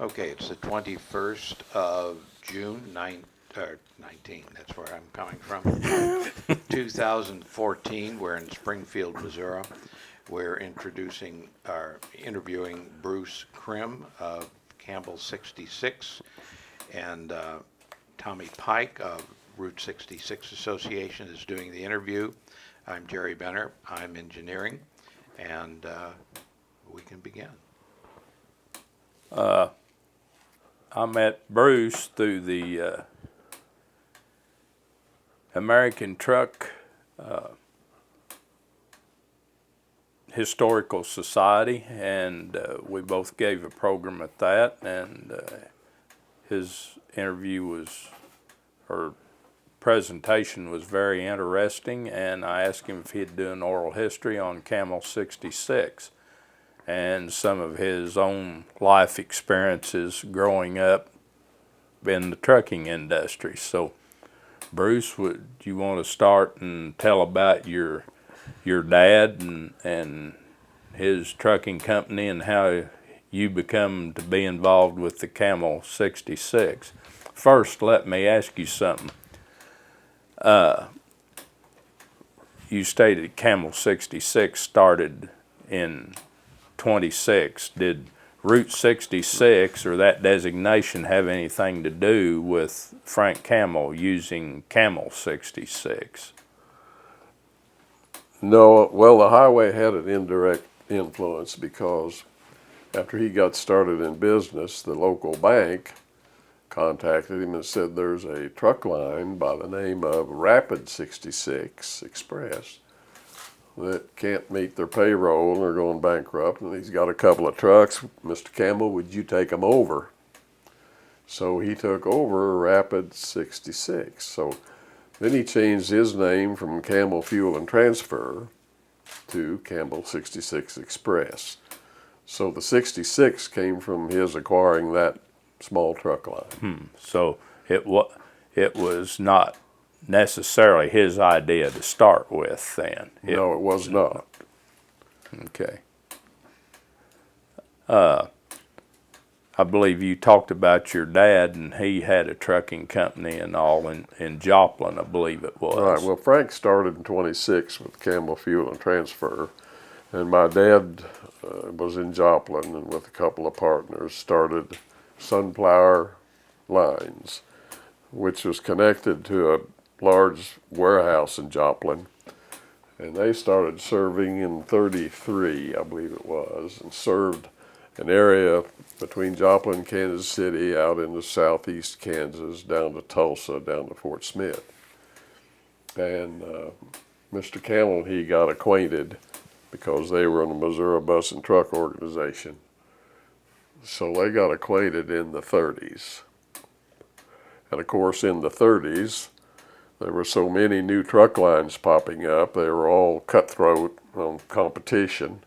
Okay, it's the 21st of June, 19, that's where I'm coming from. 2014, we're in Springfield, Missouri. We're interviewing Bruce Crim of Campbell 66 and Tommy Pike of Route 66 Association is doing the interview. I'm Jerry Benner, I'm engineering, and we can begin. I met Bruce through the American Truck Historical Society, and we both gave a program at that, and his presentation was very interesting, and I asked him if he'd do an oral history on Camel 66 and some of his own life experiences growing up in the trucking industry. So, Bruce, would you want to start and tell about your dad and his trucking company and how you become to be involved with the Camel 66? First, let me ask you something. You stated Camel 66 started in 26. Did Route 66 or that designation have anything to do with Frank Campbell using Camel 66? No, well, the highway had an indirect influence because after he got started in business, the local bank contacted him and said there's a truck line by the name of Rapid 66 Express that can't meet their payroll and they're going bankrupt, and he's got a couple of trucks. Mr. Campbell, would you take them over? So he took over Rapid 66. So then he changed his name from Campbell Fuel and Transfer to Campbell 66 Express. So the 66 came from his acquiring that small truck line. So it was not necessarily his idea to start with then. No, it was not. Okay. I believe you talked about your dad, and he had a trucking company and all in Joplin, I believe it was. Right. Well, Frank started in 26 with Campbell Fuel and Transfer, and my dad was in Joplin and with a couple of partners started Sunflower Lines, which was connected to a large warehouse in Joplin. And they started serving in 33, I believe it was, and served an area between Joplin and Kansas City out into southeast Kansas, down to Tulsa, down to Fort Smith. And Mr. Campbell and he got acquainted because they were in the Missouri Bus and Truck Organization. So they got acquainted in the 30s. And of course, in the 30s, there were so many new truck lines popping up, they were all cutthroat on competition.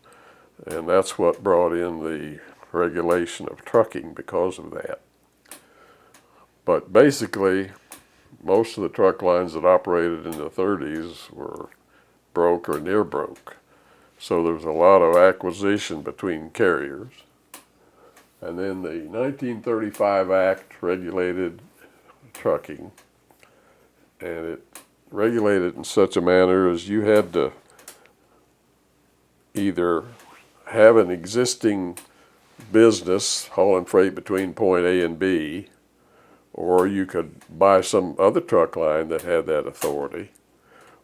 And that's what brought in the regulation of trucking because of that. But basically, most of the truck lines that operated in the 30s were broke or near broke. So there was a lot of acquisition between carriers. And then the 1935 Act regulated trucking, and it regulated in such a manner as you had to either have an existing business hauling freight between point A and B, or you could buy some other truck line that had that authority,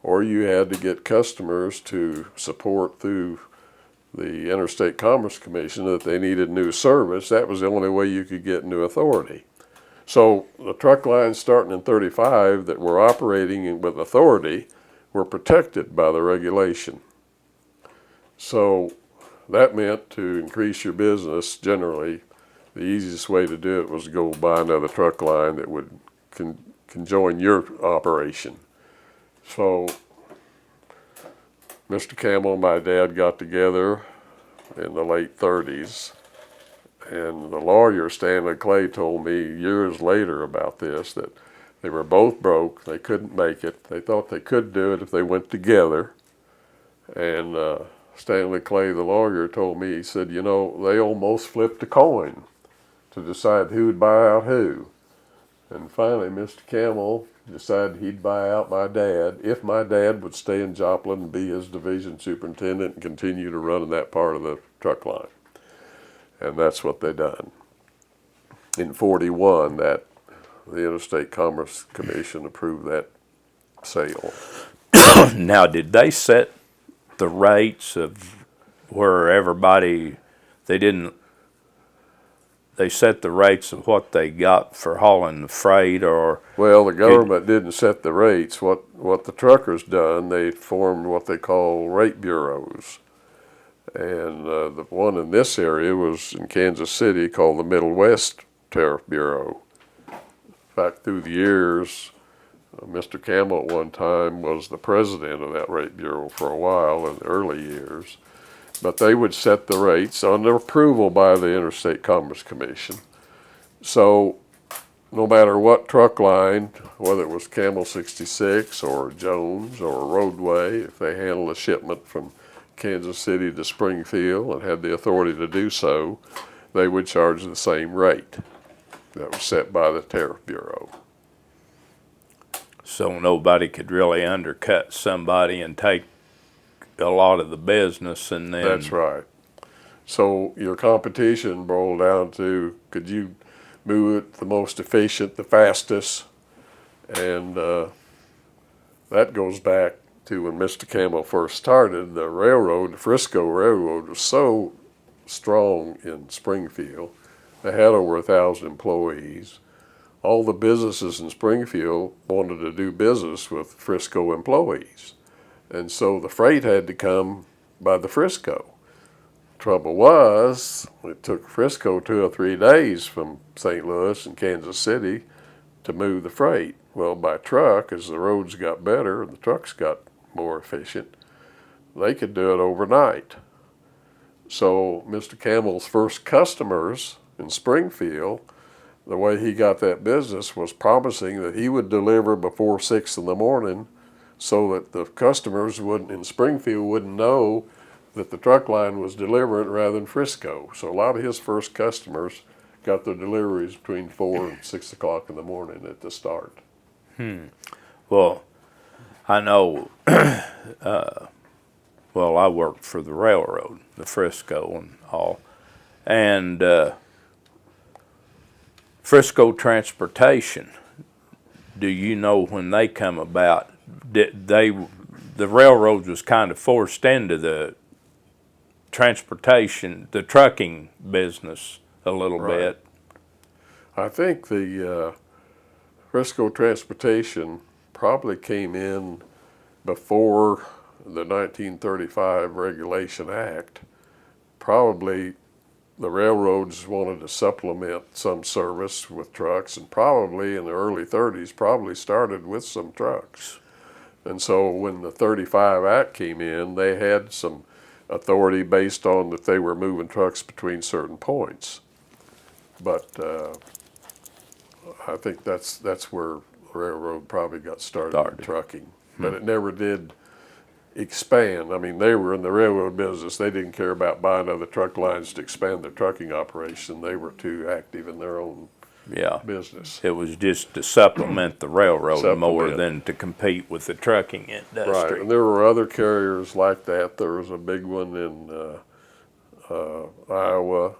or you had to get customers to support through the Interstate Commerce Commission that they needed new service. That was the only way you could get new authority. So the truck lines starting in 35 that were operating with authority were protected by the regulation. So that meant to increase your business, generally, the easiest way to do it was to go buy another truck line that would can join your operation. So Mr. Campbell and my dad got together in the late 30s, and the lawyer, Stanley Clay, told me years later about this, that they were both broke, they couldn't make it, they thought they could do it if they went together, and Stanley Clay, the lawyer, told me, he said, you know, they almost flipped a coin to decide who would buy out who. And finally, Mr. Campbell decided he'd buy out my dad if my dad would stay in Joplin and be his division superintendent and continue to run in that part of the truck line. And that's what they done. In 41, that the Interstate Commerce Commission approved that sale. Now, did they set the rates of where everybody, they set the rates of what they got for hauling the freight, or? Well, the government didn't set the rates. What the truckers done, they formed what they call rate bureaus. And the one in this area was in Kansas City called the Middle West Tariff Bureau. In fact, through the years, Mr. Campbell at one time was the president of that rate bureau for a while in the early years. But they would set the rates under approval by the Interstate Commerce Commission. So no matter what truck line, whether it was Camel 66 or Jones or Roadway, if they handled a shipment from Kansas City to Springfield and had the authority to do so, they would charge the same rate that was set by the Tariff Bureau. So nobody could really undercut somebody and take a lot of the business, and then... That's right. So your competition boiled down to, could you move it the most efficient, the fastest? And that goes back to when Mr. Campbell first started. The railroad, the Frisco Railroad, was so strong in Springfield. They had over 1,000 employees. All the businesses in Springfield wanted to do business with Frisco employees. And so the freight had to come by the Frisco. Trouble was, it took Frisco 2 or 3 days from St. Louis and Kansas City to move the freight. Well, by truck, as the roads got better and the trucks got more efficient, they could do it overnight. So Mr. Campbell's first customers in Springfield, the way he got that business was promising that he would deliver before 6 in the morning so that the customers in Springfield wouldn't know that the truck line was delivering rather than Frisco. So a lot of his first customers got their deliveries between 4 and 6 o'clock in the morning at the start. Well, I know, well, I worked for the railroad, the Frisco and all, and Frisco Transportation, do you know when they come about, the railroad was kind of forced into the transportation, the trucking business a little bit? I think the Frisco Transportation probably came in before the 1935 Regulation Act. Probably the railroads wanted to supplement some service with trucks, and probably in the early 30s probably started with some trucks. And so when the 35 Act came in, they had some authority based on that they were moving trucks between certain points. But I think that's where the railroad probably got started in trucking. But it never did expand. I mean, they were in the railroad business. They didn't care about buying other truck lines to expand their trucking operation. They were too active in their own business. It was just to supplement the railroad more than to compete with the trucking industry. Right, and there were other carriers like that. There was a big one in Iowa,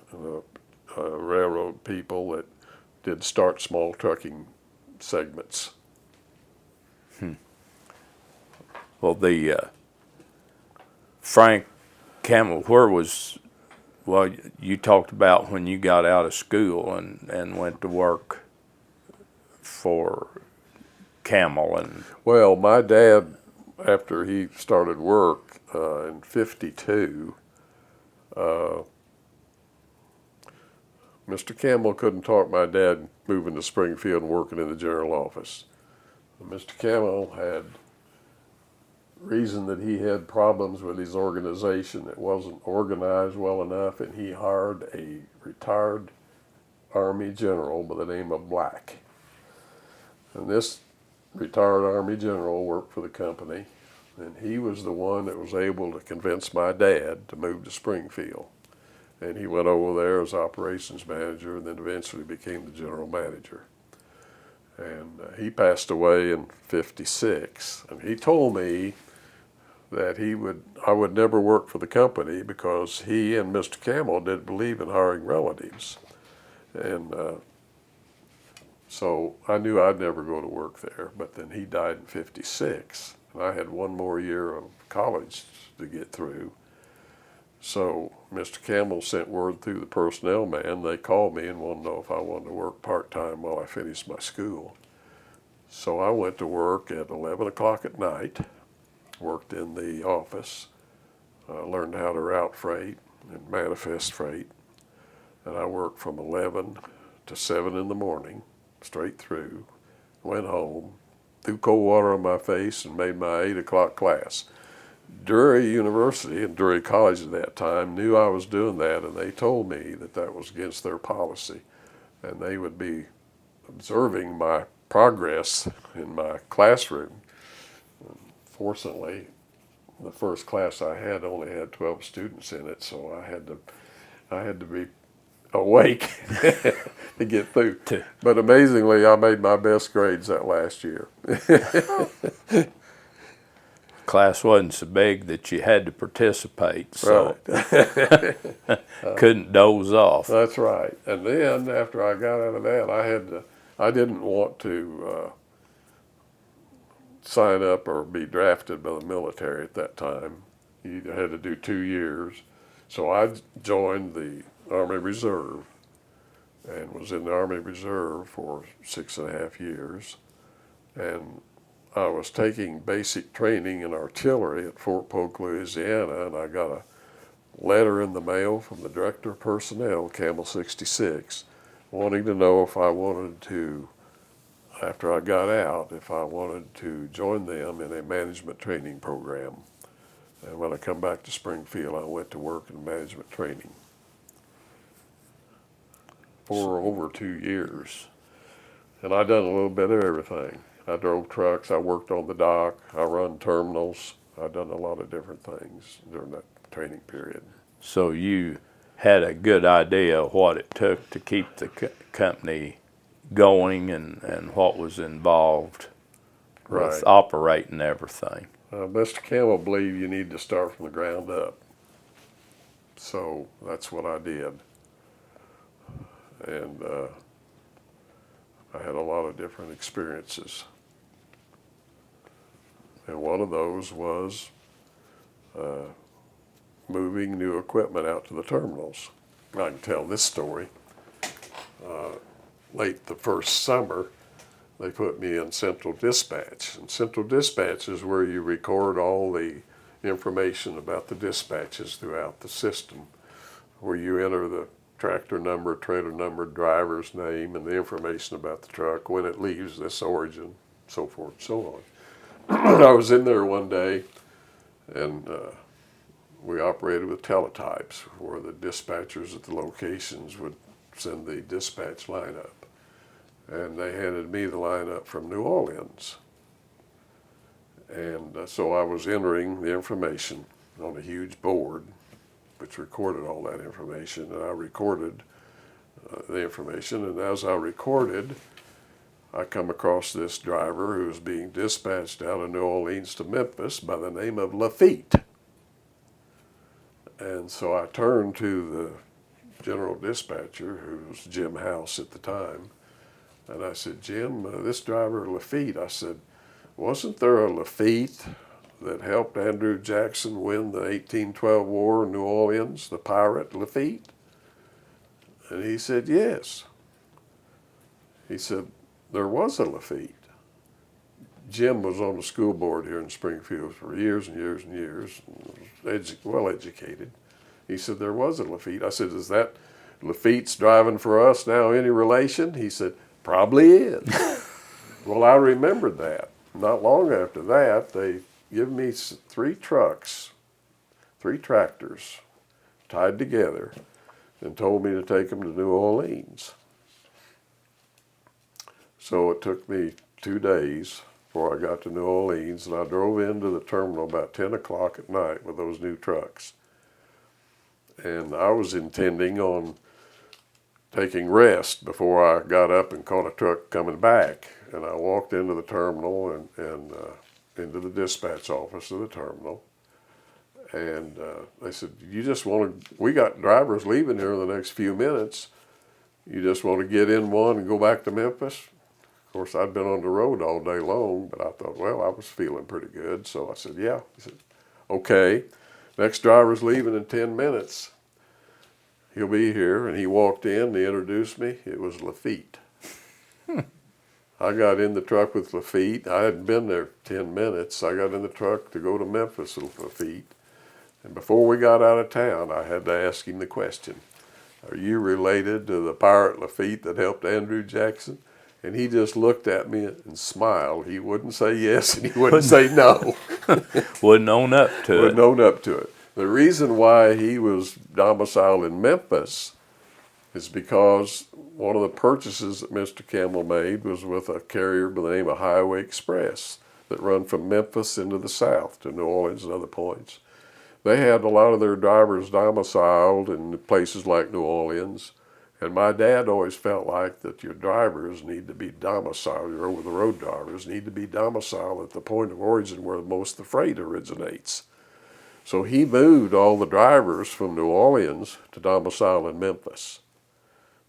railroad people that did start small trucking segments. Well, the Frank Campbell, well, you talked about when you got out of school and went to work for Camel. Well, my dad, after he started work in 52, Mr. Campbell couldn't talk my dad moving to Springfield and working in the general office. Mr. Campbell had reason that he had problems with his organization. It wasn't organized well enough, and he hired a retired Army general by the name of Black. And this retired Army general worked for the company, and he was the one that was able to convince my dad to move to Springfield. And he went over there as operations manager and then eventually became the general manager. And he passed away in '56. And he told me that I would never work for the company because he and Mr. Campbell didn't believe in hiring relatives. And so I knew I'd never go to work there. But then he died in '56. And I had one more year of college to get through. So Mr. Campbell sent word through the personnel man. They called me and wanted to know if I wanted to work part-time while I finished my school. So I went to work at 11 o'clock at night, worked in the office, learned how to route freight and manifest freight. And I worked from 11 to 7 in the morning, straight through, went home, threw cold water on my face and made my 8 o'clock class. Drury University and Drury College at that time knew I was doing that, and they told me that that was against their policy, and they would be observing my progress in my classroom. Fortunately, the first class I had only had 12 students in it, so I had to be awake to get through. But amazingly, I made my best grades that last year. Class wasn't so big that you had to participate, so Right. couldn't doze off. That's right. And then after I got out of that, I didn't want to sign up or be drafted by the military at that time. You either had to do 2 years. So I joined the Army Reserve and was in the Army Reserve for 6.5 years. And I was taking basic training in artillery at Fort Polk, Louisiana, and I got a letter in the mail from the Director of Personnel, Campbell 66, wanting to know if I wanted to, after I got out, if I wanted to join them in a management training program. And when I come back to Springfield, I went to work in management training for over 2 years. And I done a little bit of everything. I drove trucks, I worked on the dock, I run terminals. I done a lot of different things during that training period. So you had a good idea of what it took to keep the company going and what was involved Right. with operating everything. Mr. Campbell believed you need to start from the ground up. So that's what I did. And I had a lot of different experiences. And one of those was moving new equipment out to the terminals. I can tell this story. Late the first summer, they put me in Central Dispatch. And Central Dispatch is where you record all the information about the dispatches throughout the system, where you enter the tractor number, trailer number, driver's name, and the information about the truck, when it leaves this origin, so forth and so on. I was in there one day, and we operated with teletypes, where the dispatchers at the locations would send the dispatch lineup. And they handed me the lineup from New Orleans. And so I was entering the information on a huge board, which recorded all that information, and I recorded the information. And as I recorded, I come across this driver who was being dispatched out of New Orleans to Memphis by the name of Lafitte. And so I turned to the general dispatcher, who was Jim House at the time, and I said, Jim, this driver Lafitte, I said, wasn't there a Lafitte that helped Andrew Jackson win the 1812 war in New Orleans, the pirate Lafitte? And he said, yes. He said, there was a Lafitte. Jim was on the school board here in Springfield for years and years and years, well educated. He said, there was a Lafitte. I said, is that Lafitte's driving for us now any relation? He said, probably is. Well, I remembered that. Not long after that, they give me 3 trucks, 3 tractors tied together, and told me to take them to New Orleans. So it took me 2 days before I got to New Orleans, and I drove into the terminal about 10 o'clock at night with those new trucks. and I was intending on taking rest before I got up and caught a truck coming back. And I walked into the terminal and into the dispatch office of the terminal. And they said, "You just want to, we got drivers leaving here in the next few minutes. You just want to get in one and go back to Memphis?" Of course, I'd been on the road all day long, but I thought, well, I was feeling pretty good. So I said, "Yeah." He said, "Okay, next driver's leaving in 10 minutes. He'll be here." And he walked in, he introduced me. It was Lafitte. I got in the truck with Lafitte. I hadn't been there 10 minutes. I got in the truck to go to Memphis with Lafitte. And before we got out of town, I had to ask him the question, "Are you related to the pirate Lafitte that helped Andrew Jackson?" And he just looked at me and smiled. He wouldn't say yes and he wouldn't say no. Wouldn't own up to Wouldn't own up to it. The reason why he was domiciled in Memphis is because one of the purchases that Mr. Campbell made was with a carrier by the name of Highway Express that run from Memphis into the south to New Orleans and other points. They had a lot of their drivers domiciled in places like New Orleans, and my dad always felt like that your drivers need to be domiciled, your over-the-road drivers need to be domiciled at the point of origin where most of the freight originates. So he moved all the drivers from New Orleans to domicile in Memphis.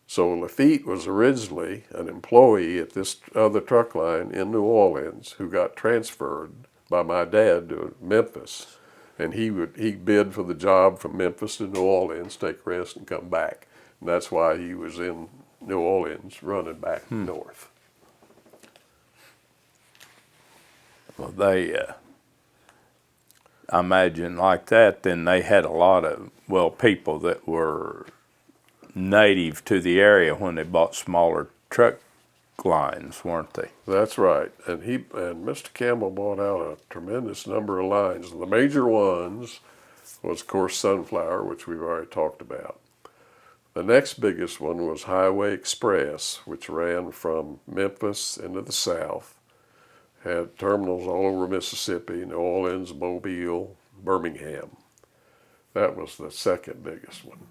So Lafitte was originally an employee at this other truck line in New Orleans who got transferred by my dad to Memphis. And he bid for the job from Memphis to New Orleans, take rest and come back. And that's why he was in New Orleans running back north. Well, they, I imagine like that, then they had a lot of, well, people that were native to the area when they bought smaller truck lines, weren't they? That's right. And Mr. Campbell bought out a tremendous number of lines. The major ones was, of course, Sunflower, which we've already talked about. The next biggest one was Highway Express, which ran from Memphis into the south, had terminals all over Mississippi, New Orleans, Mobile, Birmingham. That was the second biggest one.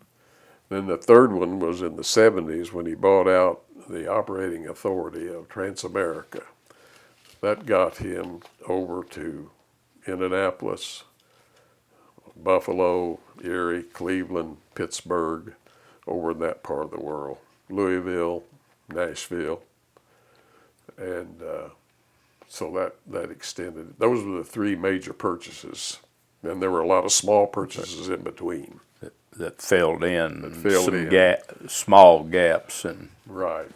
Then the third one was in the 70s when he bought out the operating authority of Transamerica. That got him over to Indianapolis, Buffalo, Erie, Cleveland, Pittsburgh, over in that part of the world, Louisville, Nashville. And so that extended. Those were the three major purchases. And there were a lot of small purchases in between. That filled in That small gaps. And Right.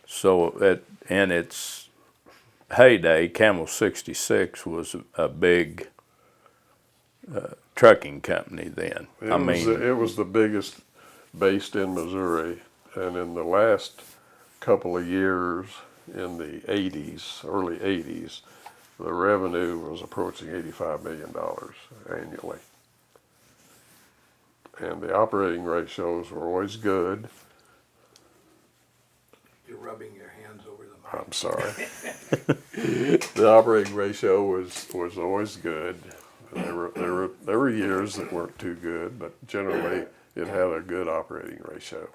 so in its heyday, Camel 66 was a big trucking company then. It was the biggest based in Missouri, and in the last couple of years, in the 80s, early 80s, the revenue was approaching $85 million annually. And the operating ratios were always good. You're rubbing your hands over the mic. I'm sorry. The operating ratio was always good. There were years that weren't too good, but generally it had a good operating ratio.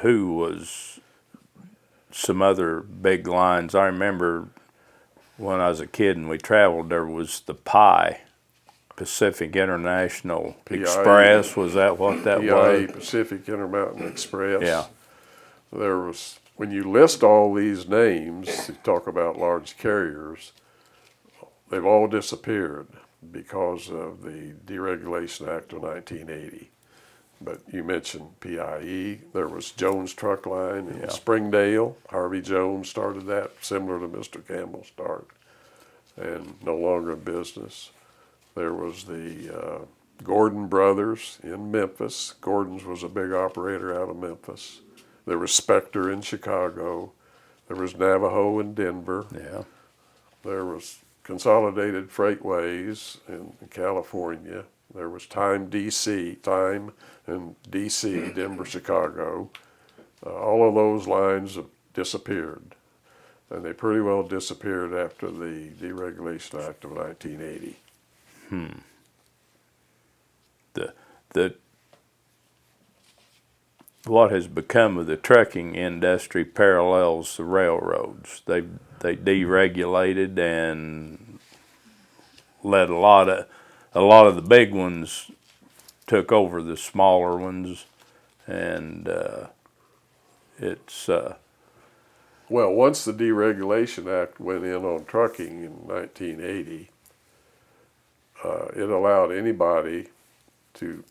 Who was some other big lines? I remember when I was a kid and we traveled, there was the PI, Pacific International Express. Was that what that PIA, was? Pacific Intermountain Express. Yeah. There was, when you list all these names, you talk about large carriers, they've all disappeared because of the Deregulation Act of 1980. But you mentioned PIE. There was Jones Truck Line in Springdale. Harvey Jones started that, similar to Mr. Campbell's start, and no longer in business. There was the Gordon Brothers in Memphis. Gordon's was a big operator out of Memphis. There was Specter in Chicago. There was Navajo in Denver. Yeah. There was Consolidated Freightways in California. There was Time in D.C., Denver, Chicago. All of those lines have disappeared. And they pretty well disappeared after the Deregulation Act of 1980. The what has become of the trucking industry parallels the railroads. They deregulated and let a lot of the big ones took over the smaller ones, and it's Well, once the Deregulation Act went in on trucking in 1980, it allowed anybody to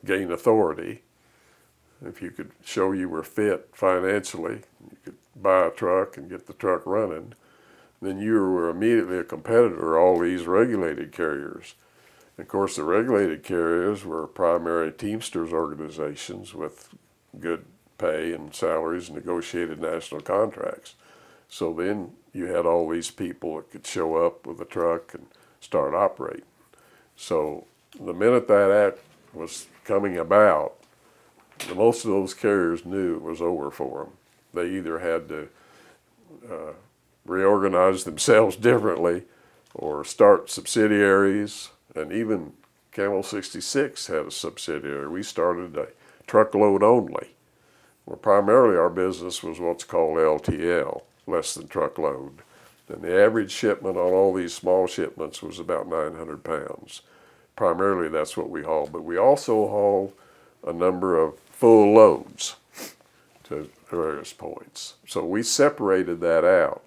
gain authority. If you could show you were fit financially, you could buy a truck and get the truck running, then you were immediately a competitor to all these regulated carriers. Of course, the regulated carriers were primary Teamsters organizations with good pay and salaries and negotiated national contracts. So then you had all these people that could show up with a truck and start operating. So the minute that act was coming about, most of those carriers knew it was over for them. They either had to reorganize themselves differently or start subsidiaries, and even Camel 66 had a subsidiary. We started a truckload only. Well, primarily our business was what's called LTL, less than truckload. And the average shipment on all these small shipments was about 900 pounds. Primarily that's what we hauled, but we also hauled a number of full loads to various points. So we separated that out,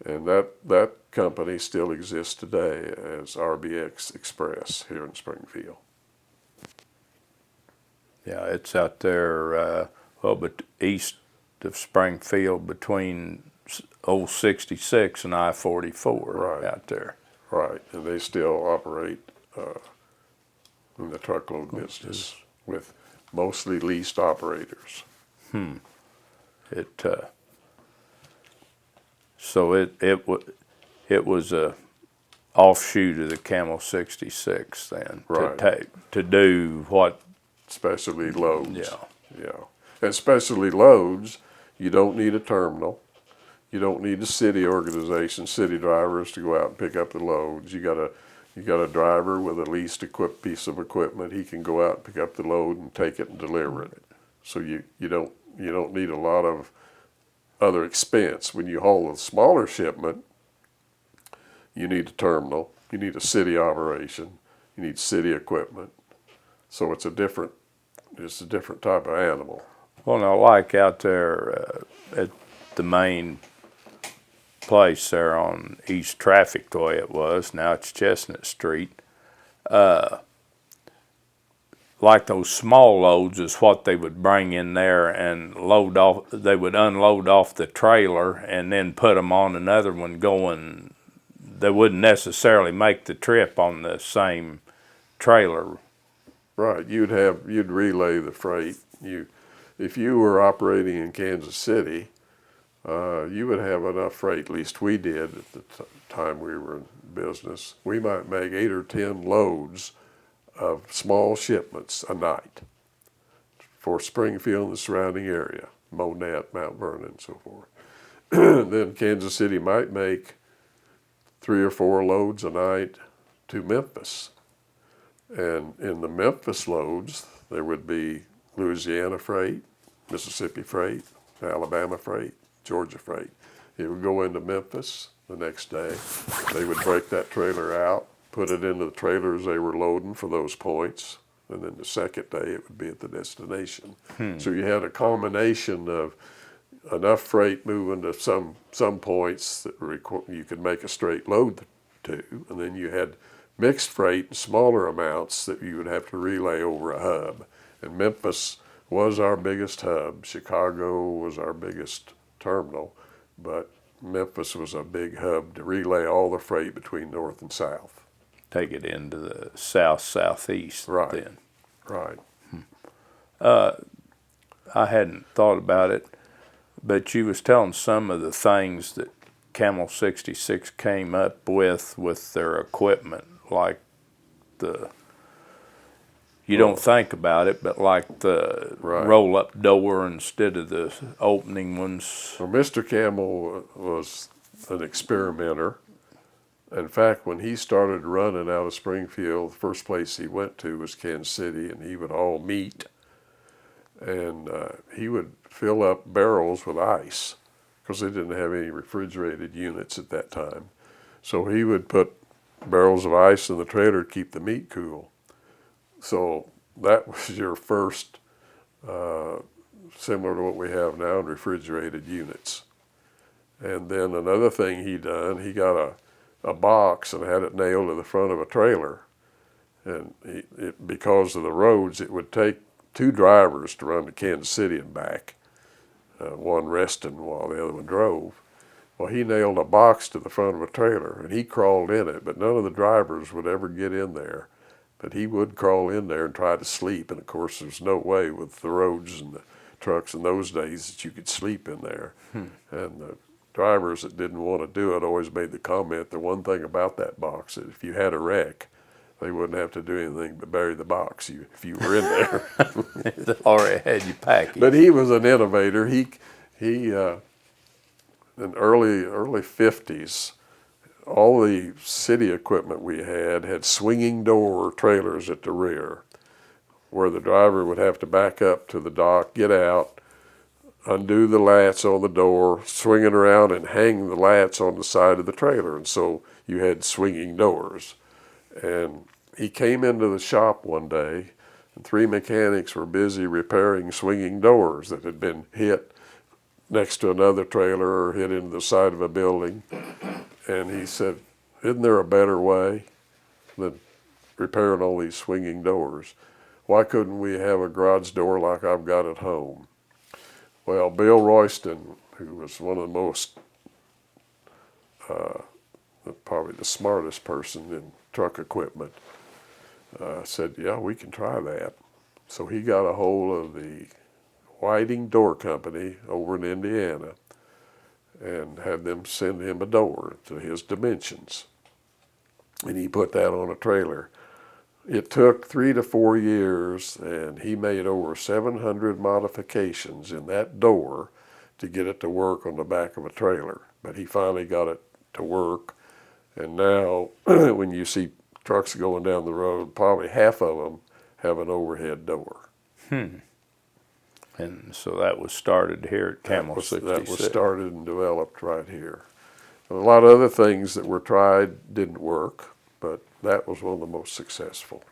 and that company still exists today as RBX Express here in Springfield. yeah, it's out there, but east of Springfield between old 66 and I-44 Right. out there. Right, and they still operate in the truckload business with mostly leased operators. So it was a offshoot of the Camel 66 then, Right. to do what. Specialty loads. Yeah. Yeah. And specialty loads, you don't need a terminal. You don't need a city organization, city drivers to go out and pick up the loads. You got a driver with a leased equipped piece of equipment. He can go out and pick up the load and take it and deliver it. So you don't need a lot of other expense. When you haul a smaller shipment, you need a terminal. You need a city operation. You need city equipment. So it's a different type of animal. Well, now, like out there at the main place there on East Traffic, the way it was, now it's Chestnut Street, like those small loads is what they would bring in there and load off. They would unload off the trailer and then put them on another one going. They wouldn't necessarily make the trip on the same trailer. Right, you'd relay the freight. If you were operating in Kansas City, you would have enough freight. At least we did at the time we were in business. We might make 8 or 10 loads of small shipments a night for Springfield and the surrounding area, Monette, Mount Vernon, and so forth. Then Kansas City might make 3 or 4 loads a night to Memphis. And in the Memphis loads, there would be Louisiana freight, Mississippi freight, Alabama freight, Georgia freight. It would go into Memphis the next day. They would break that trailer out, put it into the trailers they were loading for those points, and then the second day it would be at the destination. So you had a combination of enough freight moving to some points that you could make a straight load to, and then you had mixed freight in smaller amounts that you would have to relay over a hub. And Memphis was our biggest hub. Chicago was our biggest terminal, but Memphis was a big hub to relay all the freight between north and south. Take it into the southeast. Right. Then. Right. I hadn't thought about it, but you was telling some of the things that Camel 66 came up with their equipment, like you don't think about it, but like the Right. roll-up door instead of the opening ones. Well, Mr. Campbell was an experimenter. In fact, when he started running out of Springfield, the first place he went to was Kansas City, and he would haul meat. and he would fill up barrels with ice because they didn't have any refrigerated units at that time. So he would put barrels of ice in the trailer to keep the meat cool. So that was your first, similar to what we have now in refrigerated units. And then another thing he done, he got a box and had it nailed to the front of a trailer. And because of the roads, it would take 2 drivers to run to Kansas City and back, one resting while the other one drove. Well, he nailed a box to the front of a trailer, and he crawled in it, but none of the drivers would ever get in there. But he would crawl in there and try to sleep, and of course there's no way with the roads and the trucks in those days that you could sleep in there. And the drivers that didn't want to do it always made the comment, the one thing about that box, that if you had a wreck, they wouldn't have to do anything but bury the box if you were in there. They already had you packaged. But he was an innovator. He in early 50s, all the city equipment we had swinging door trailers at the rear, where the driver would have to back up to the dock, get out, undo the latch on the door, swing it around, and hang the latch on the side of the trailer. And so you had swinging doors. And he came into the shop one day, and 3 mechanics were busy repairing swinging doors that had been hit next to another trailer or hit into the side of a building. And he said, isn't there a better way than repairing all these swinging doors? Why couldn't we have a garage door like I've got at home? Well, Bill Royston, who was one of the most, probably the smartest person in truck equipment, said, yeah, we can try that. So he got a hold of the Whiting Door Company over in Indiana and had them send him a door to his dimensions. And he put that on a trailer. It took 3 to 4 years, and he made over 700 modifications in that door to get it to work on the back of a trailer. But he finally got it to work. And now, when you see trucks going down the road, probably half of them have an overhead door. And so that was started here at Camel 66. That was started and developed right here. And a lot of other things that were tried didn't work, but that was one of the most successful.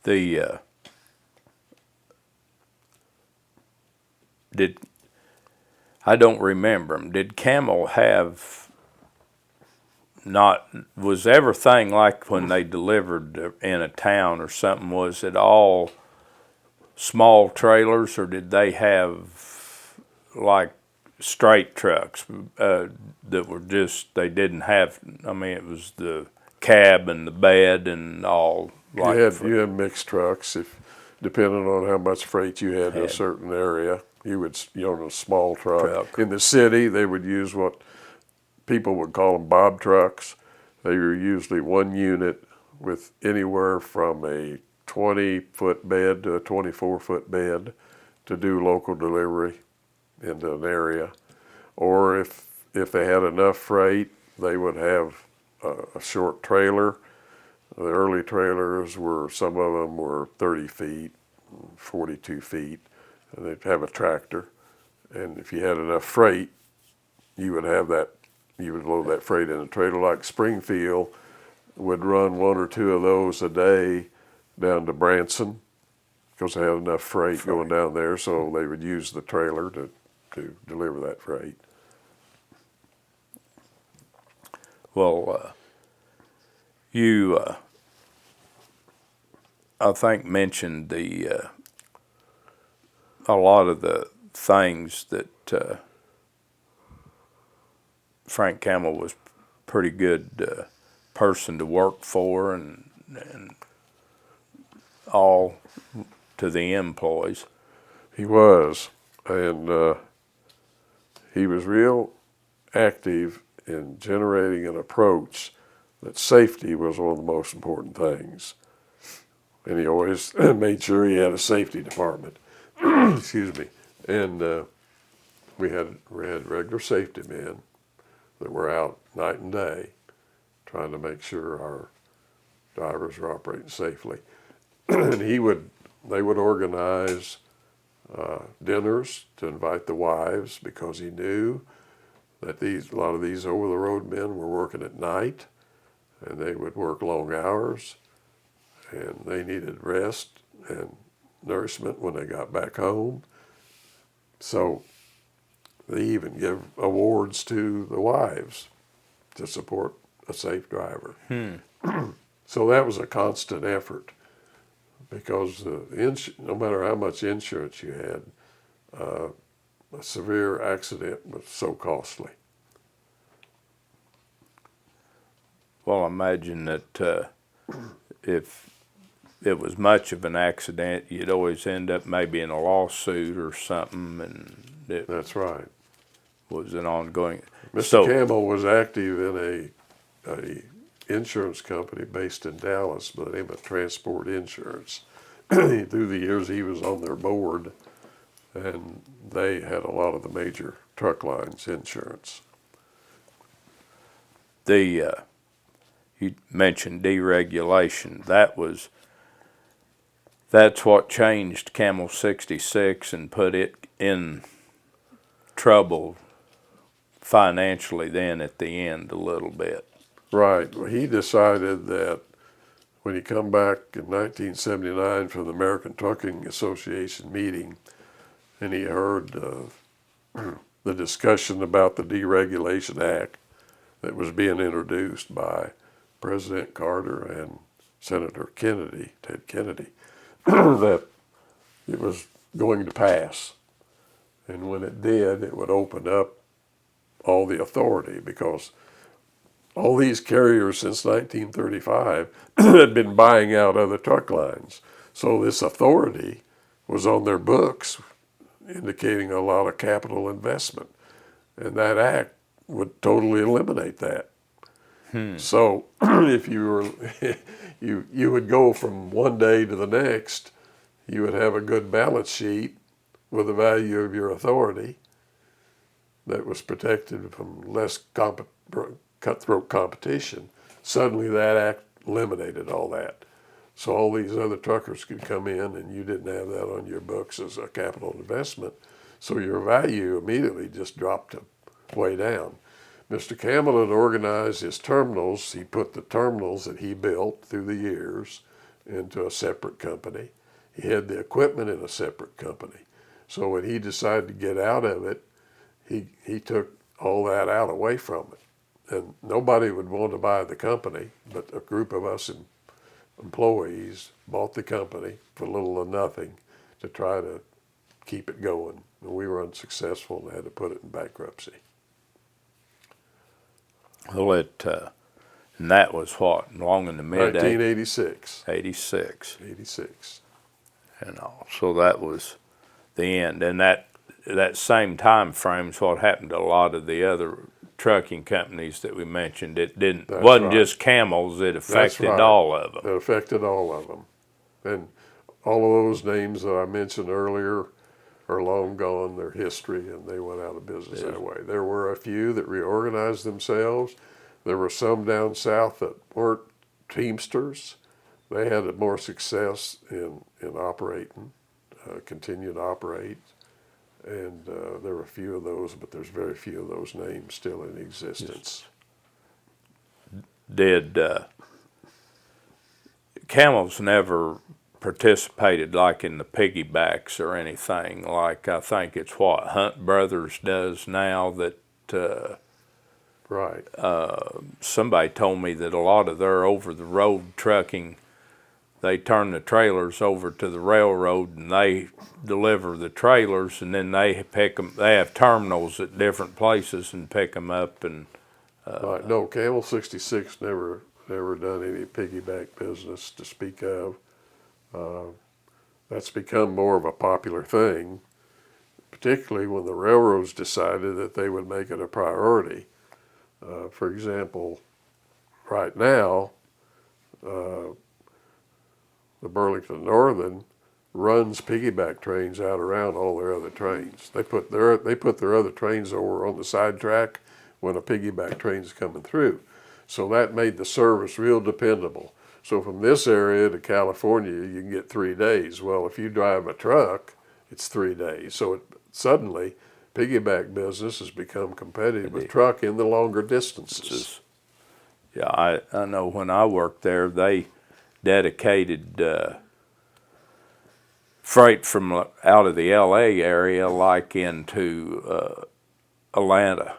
I don't remember them. Did Camel have was everything like when they delivered in a town or something, was it all small trailers, or did they have like straight trucks that were just, they didn't have, I mean, it was the cab and the bed and all. Like you had mixed trucks. If depending on how much freight you had in a certain area, you would, on a small truck. In the city, they would use what people would call them bob trucks. They were usually one unit with anywhere from a 20-foot bed to a 24-foot bed to do local delivery into an area. Or if they had enough freight, they would have a short trailer. The early trailers were, some of them were 30 feet, 42 feet, and they'd have a tractor. And if you had enough freight, you would load that freight in a trailer. Like Springfield would run 1 or 2 of those a day down to Branson because they had enough freight going down there, so they would use the trailer to deliver that freight. Well, you, I think, mentioned a lot of the things that Frank Campbell was pretty good person to work for, and all to the employees. He was, and he was real active in generating an approach that safety was one of the most important things. And he always made sure he had a safety department. Excuse me. And we had regular safety men that were out night and day trying to make sure our drivers were operating safely. And he would they would organize dinners to invite the wives, because he knew that a lot of these over-the-road men were working at night, and they would work long hours, and they needed rest and nourishment when they got back home. So they even give awards to the wives to support a safe driver. So that was a constant effort, because no matter how much insurance you had, a severe accident was so costly. Well, I imagine that if it was much of an accident, you'd always end up maybe in a lawsuit or something, and it That's right. was an ongoing. Mr. Campbell was active in a insurance company based in Dallas by the name of Transport Insurance. Through the years, he was on their board, and they had a lot of the major truck lines insurance. You mentioned deregulation. That's what changed Camel 66 and put it in trouble financially then at the end a little bit. Right. Well, he decided that when he come back in 1979 from the American Trucking Association meeting, and he heard the discussion about the Deregulation Act that was being introduced by President Carter and Senator Kennedy, Ted Kennedy, that it was going to pass. And when it did, it would open up all the authority, because all these carriers since 1935 had been buying out other truck lines. So this authority was on their books, indicating a lot of capital investment. And that act would totally eliminate that. So if you were, you would go from one day to the next, you would have a good balance sheet with the value of your authority that was protected from less cutthroat competition. Suddenly that act eliminated all that. So all these other truckers could come in, and you didn't have that on your books as a capital investment. So your value immediately just dropped way down. Mr. Campbell had organized his terminals. He put the terminals that he built through the years into a separate company. He had the equipment in a separate company. So when he decided to get out of it, he took all that out away from it. And nobody would want to buy the company, but a group of us employees bought the company for little or nothing to try to keep it going. And we were unsuccessful and had to put it in bankruptcy. Well, and that was what, long in the mid 1986. 86. 86. And all. So that was the end. And that same time frame is what happened to a lot of the other trucking companies that we mentioned. It wasn't just Camels, it affected all of them. It affected all of them. And all of those names that I mentioned earlier are long gone, their history, and they went out of business that way. There were a few that reorganized themselves. There were some down south that weren't Teamsters. They had more success in operating, continued to operate. And there were a few of those, but there's very few of those names still in existence. Did Camels never participated like in the piggybacks or anything? Like I think it's what Hunt Brothers does now that Right. Somebody told me that a lot of their over-the-road trucking, they turn the trailers over to the railroad and they deliver the trailers, and then they pick them. They have terminals at different places and pick them up. And Right. No, Camel 66 never done any piggyback business to speak of. That's become more of a popular thing, particularly when the railroads decided that they would make it a priority. For example, right now, the Burlington Northern runs piggyback trains out around all their other trains. They put their other trains over on the side track when a piggyback train's coming through. So that made the service real dependable. So from this area to California, you can get 3 days. Well, if you drive a truck, it's 3 days. So suddenly, piggyback business has become competitive with truck in the longer distances. Yeah, I know when I worked there, they dedicated freight from out of the L.A. area, like into Atlanta.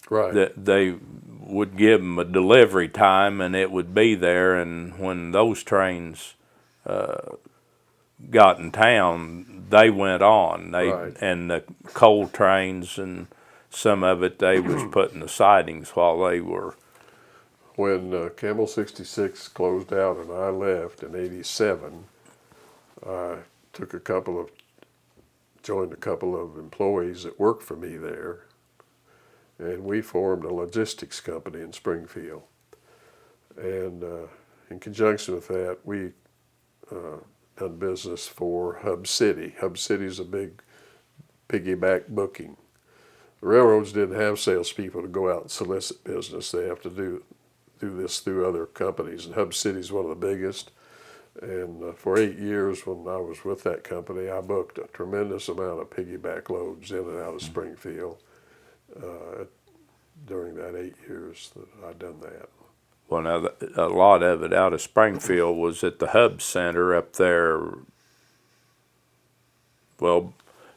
Right. That they would give them a delivery time, and it would be there. And when those trains got in town, they went on. Right. And the coal trains and some of it, they was putting the sidings while they were. When Camel 66 closed out and I left in '87, I joined a couple of employees that worked for me there, and we formed a logistics company in Springfield. And in conjunction with that, we done business for Hub City. Hub City is a big piggyback booking. The railroads didn't have salespeople to go out and solicit business. They have to do this through other companies, and Hub City is one of the biggest. And for 8 years when I was with that company, I booked a tremendous amount of piggyback loads in and out of Springfield during that 8 years that I'd done that. Well, now, a lot of it out of Springfield was at the Hub Center up there, well,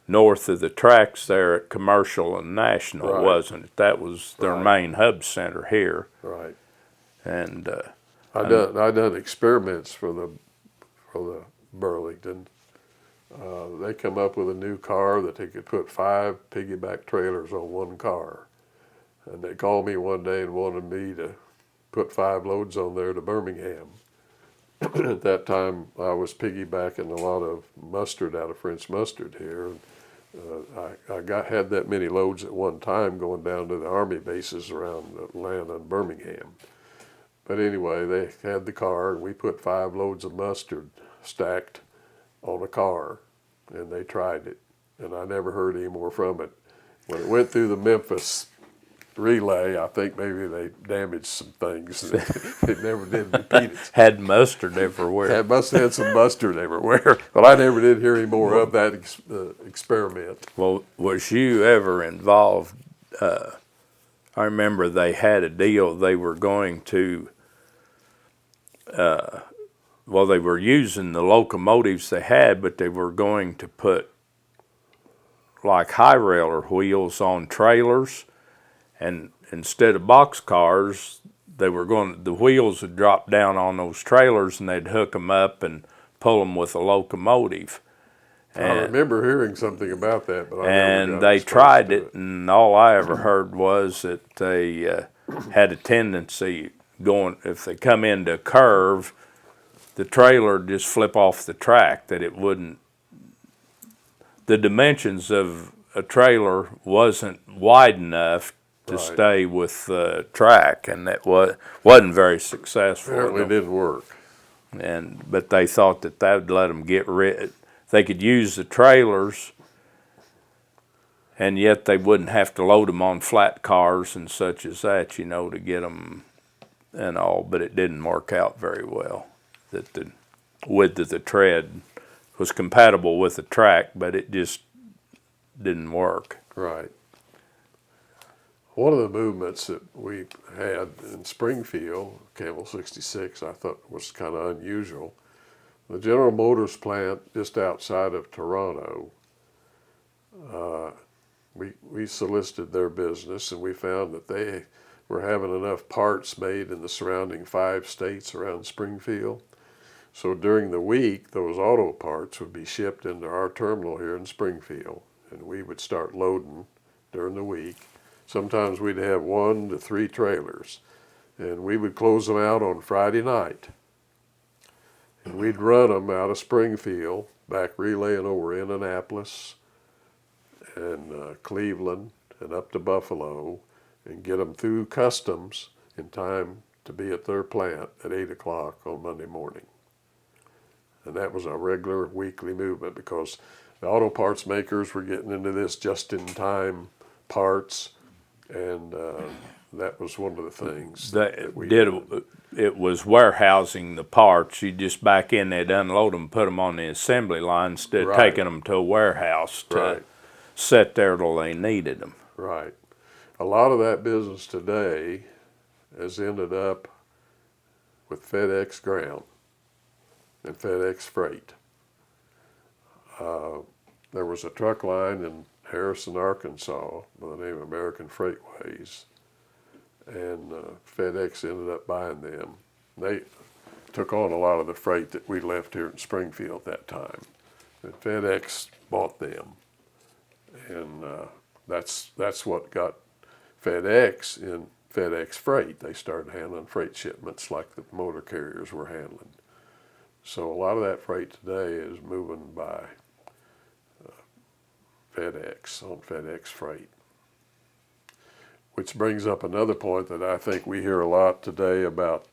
north of the tracks there at Commercial and National, Right. wasn't it? That was their Right. main Hub Center here. Right. And I done experiments for the Burlington. They come up with a new car that they could put 5 piggyback trailers on one car, and they called me one day and wanted me to put 5 loads on there to Birmingham. At that time, I was piggybacking a lot of mustard out of French Mustard here. I had that many loads at one time going down to the Army bases around Atlanta and Birmingham. But anyway, they had the car, and we put 5 loads of mustard stacked on a car, and they tried it, and I never heard any more from it. When it went through the Memphis relay, I think maybe they damaged some things. It never did repeat it. had mustard everywhere. Must have had some mustard everywhere. But I never did hear any more of that experiment. Well, was you ever involved? I remember they had a deal. They were going to, well, they were using the locomotives they had, but they were going to put like high railer wheels on trailers, and instead of box cars, the wheels would drop down on those trailers, and they'd hook them up and pull them with a locomotive. I remember hearing something about that, but I never And got they exposed tried to it, and all I ever heard was that they had a tendency if they come into a curve, the trailer would just flip off the track, that it wouldn't. The dimensions of a trailer wasn't wide enough to Right. stay with the track, and that wasn't very successful. Apparently it didn't work. But they thought that would let them get rid. They could use the trailers, and yet they wouldn't have to load them on flat cars and such as that, to get them and all. But it didn't work out very well. That the width of the tread was compatible with the track, but it just didn't work. Right. One of the movements that we had in Springfield, Camel 66, I thought was kind of unusual. The General Motors plant just outside of Toronto, we solicited their business, and we found that they were having enough parts made in the surrounding 5 states around Springfield. So during the week, those auto parts would be shipped into our terminal here in Springfield, and we would start loading during the week. Sometimes we'd have 1 to 3 trailers, and we would close them out on Friday night. And we'd run them out of Springfield, back relaying over Indianapolis and Cleveland and up to Buffalo, and get them through customs in time to be at their plant at 8 o'clock on Monday morning. And that was a regular weekly movement, because the auto parts makers were getting into this just-in-time parts, and that was one of the things That that we did. It was warehousing the parts. You just back in there, unload them, put them on the assembly line instead of Right. taking them to a warehouse to Right. sit there till they needed them. Right. A lot of that business today has ended up with FedEx Ground and FedEx Freight. There was a truck line in Harrison, Arkansas by the name of American Freightways, and FedEx ended up buying them. They took on a lot of the freight that we left here in Springfield at that time, and FedEx bought them, and that's what got FedEx in FedEx Freight. They started handling freight shipments like the motor carriers were handling. So a lot of that freight today is moving by FedEx on FedEx Freight. Which brings up another point that I think we hear a lot today about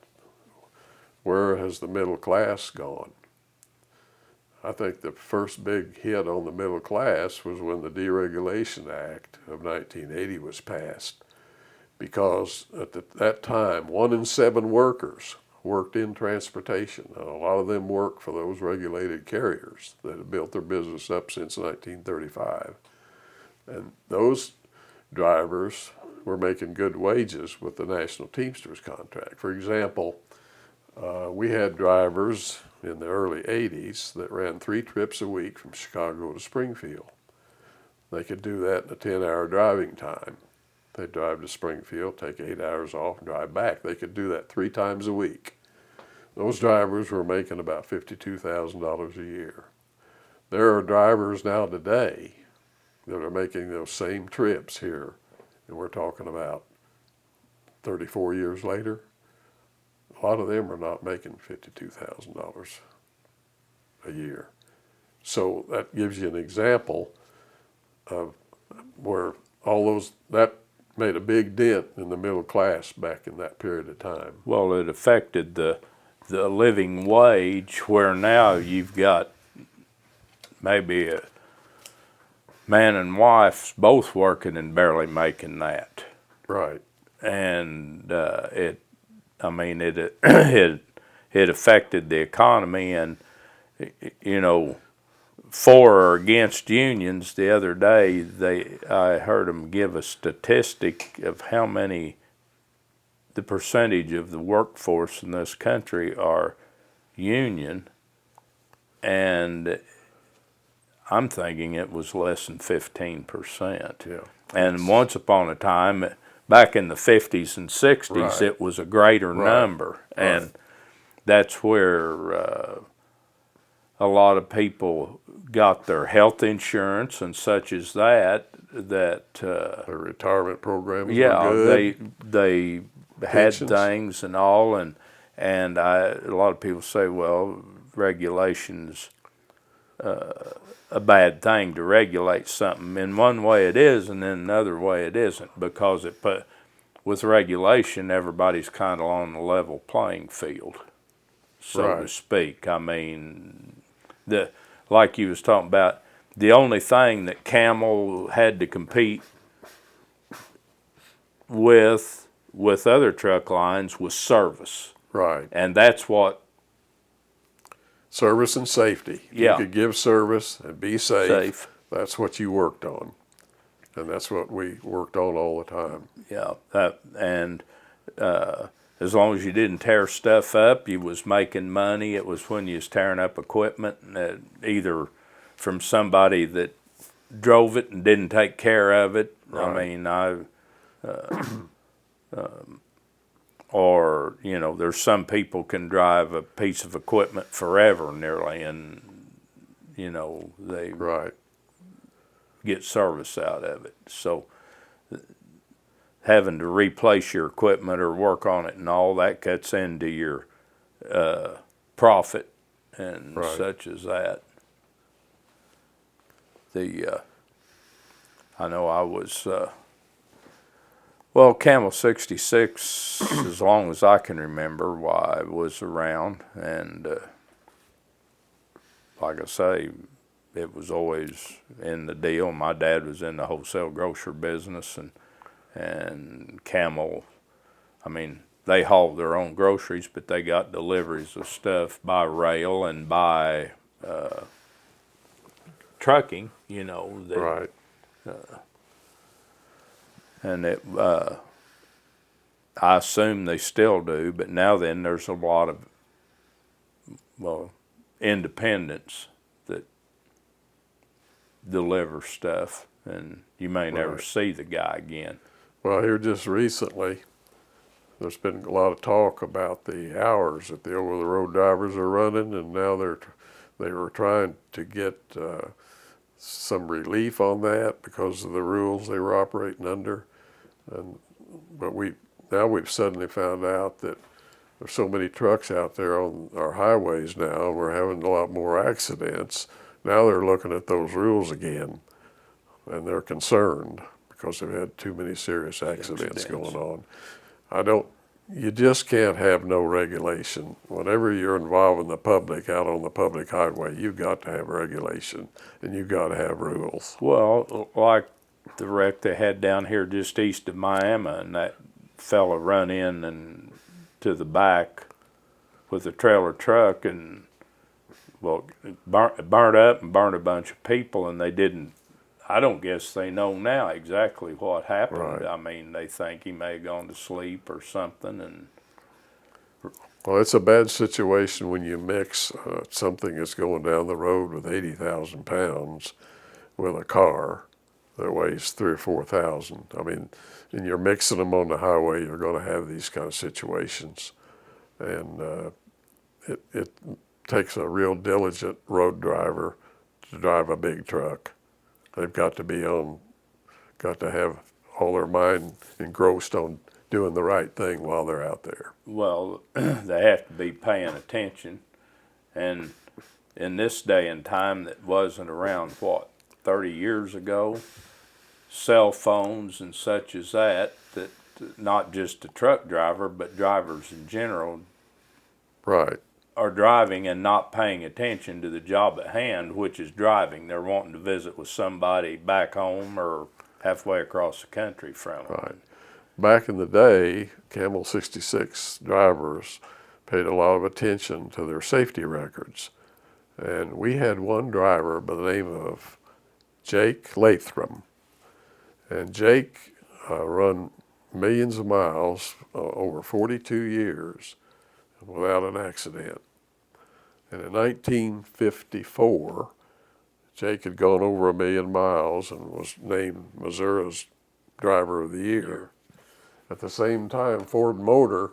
where has the middle class gone? I think the first big hit on the middle class was when the Deregulation Act of 1980 was passed, because at that time, 1 in 7 workers worked in transportation. Now, a lot of them worked for those regulated carriers that had built their business up since 1935. And those drivers were making good wages with the National Teamsters contract. For example, we had drivers in the early 80s that ran 3 trips a week from Chicago to Springfield. They could do that in a 10-hour driving time. They'd drive to Springfield, take 8 hours off, and drive back. They could do that 3 times a week. Those drivers were making about $52,000 a year. There are drivers now today that are making those same trips here, and we're talking about 34 years later. A lot of them are not making $52,000 a year. So that gives you an example of where that made a big dent in the middle class back in that period of time. Well, it affected the living wage, where now you've got maybe a man and wife both working and barely making that. Right. And it affected the economy. And for or against unions, the other day I heard them give a statistic of how many, the percentage of the workforce in this country are union, and I'm thinking it was less than 15%. Yeah. And once upon a time, back in the 50s and 60s, Right. it was a greater Right. number. And that's where a lot of people got their health insurance and such as that. The retirement programs Yeah, were good. they had Pensions. things and all, and a lot of people say, well, regulation's a bad thing to regulate something. In one way it is, and in another way it isn't, because with regulation, everybody's kind of on the level playing field, so to Right. speak. I mean, like you was talking about, the only thing that Camel had to compete with other truck lines was service. Right. And that's what Service and safety. If Yeah. you could give service and be safe, safe. that's what you worked on. And that's what we worked on all the time. Yeah, as long as you didn't tear stuff up, you was making money. It was when you was tearing up equipment, either from somebody that drove it and didn't take care of it. Right. I mean, or there's some people can drive a piece of equipment forever nearly, and they Right. get service out of it. So having to replace your equipment or work on it and all that cuts into your profit and Right. such as that. I know I was Camel 66, as long as I can remember, why I was around, and like I say, it was always in the deal. My dad was in the wholesale grocery business, and And Camel, I mean, they hauled their own groceries, but they got deliveries of stuff by rail and by trucking, you know. Right. And I assume they still do, but now then there's a lot of, well, independents that deliver stuff, and you may never Right. see the guy again. Well, here just recently, there's been a lot of talk about the hours that the over-the-road drivers are running, and now they were trying to get some relief on that because of the rules they were operating under. But we've suddenly found out that there's so many trucks out there on our highways now, we're having a lot more accidents. Now they're looking at those rules again, and they're concerned because they've had too many serious accidents going on. You just can't have no regulation. Whenever you're involved in the public, out on the public highway, you've got to have regulation, and you've got to have rules. Well, like the wreck they had down here just east of Miami, and that fella run in and to the back with a trailer truck, and well, it burnt up and burned a bunch of people, and they didn't. I don't guess they know now exactly what happened. Right. I mean, they think he may have gone to sleep or something, and Well, it's a bad situation when you mix something that's going down the road with 80,000 pounds with a car that weighs 3,000 or 4,000. I mean, and you're mixing them on the highway, you're going to have these kind of situations. And it takes a real diligent road driver to drive a big truck. They've got to have all their mind engrossed on doing the right thing while they're out there. well, they have to be paying attention. And in this day and time that wasn't around, 30 years ago, cell phones and such as that not just a truck driver, but drivers in general Right. are driving and not paying attention to the job at hand, which is driving. They're wanting to visit with somebody back home or halfway across the country from them. Right. Back in the day, Camel 66 drivers paid a lot of attention to their safety records. And we had one driver by the name of Jake Lathram. And Jake run millions of miles over 42 years without an accident. And in 1954, Jake had gone over 1 million miles and was named Missouri's Driver of the Year. At the same time, Ford Motor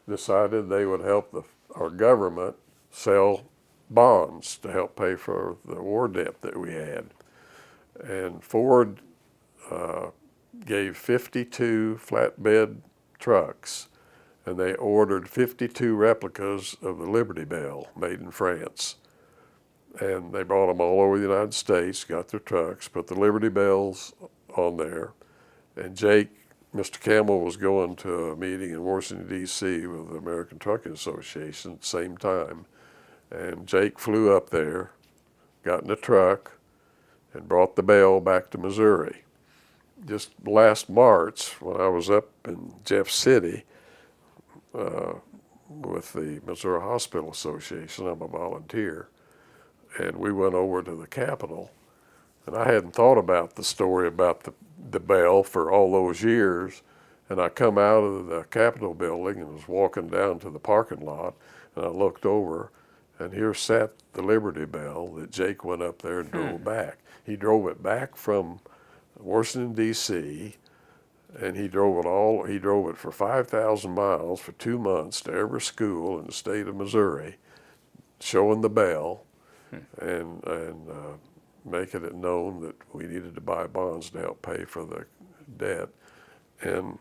decided they would help our government sell bonds to help pay for the war debt that we had. And Ford gave 52 flatbed trucks, and they ordered 52 replicas of the Liberty Bell made in France. And they brought them all over the United States, got their trucks, put the Liberty Bells on there. And Mr. Campbell was going to a meeting in Washington, D.C. with the American Trucking Association at the same time. And Jake flew up there, got in a truck, and brought the bell back to Missouri. Just last March, when I was up in Jeff City with the Missouri Hospital Association, I'm a volunteer, and we went over to the Capitol. And I hadn't thought about the story about the bell for all those years. And I come out of the Capitol building and was walking down to the parking lot, and I looked over, and here sat the Liberty Bell that Jake went up there and drove back. He drove it back from Washington, D.C., and he drove it for 5,000 miles for 2 months to every school in the state of Missouri, showing the bell and making it known that we needed to buy bonds to help pay for the debt. And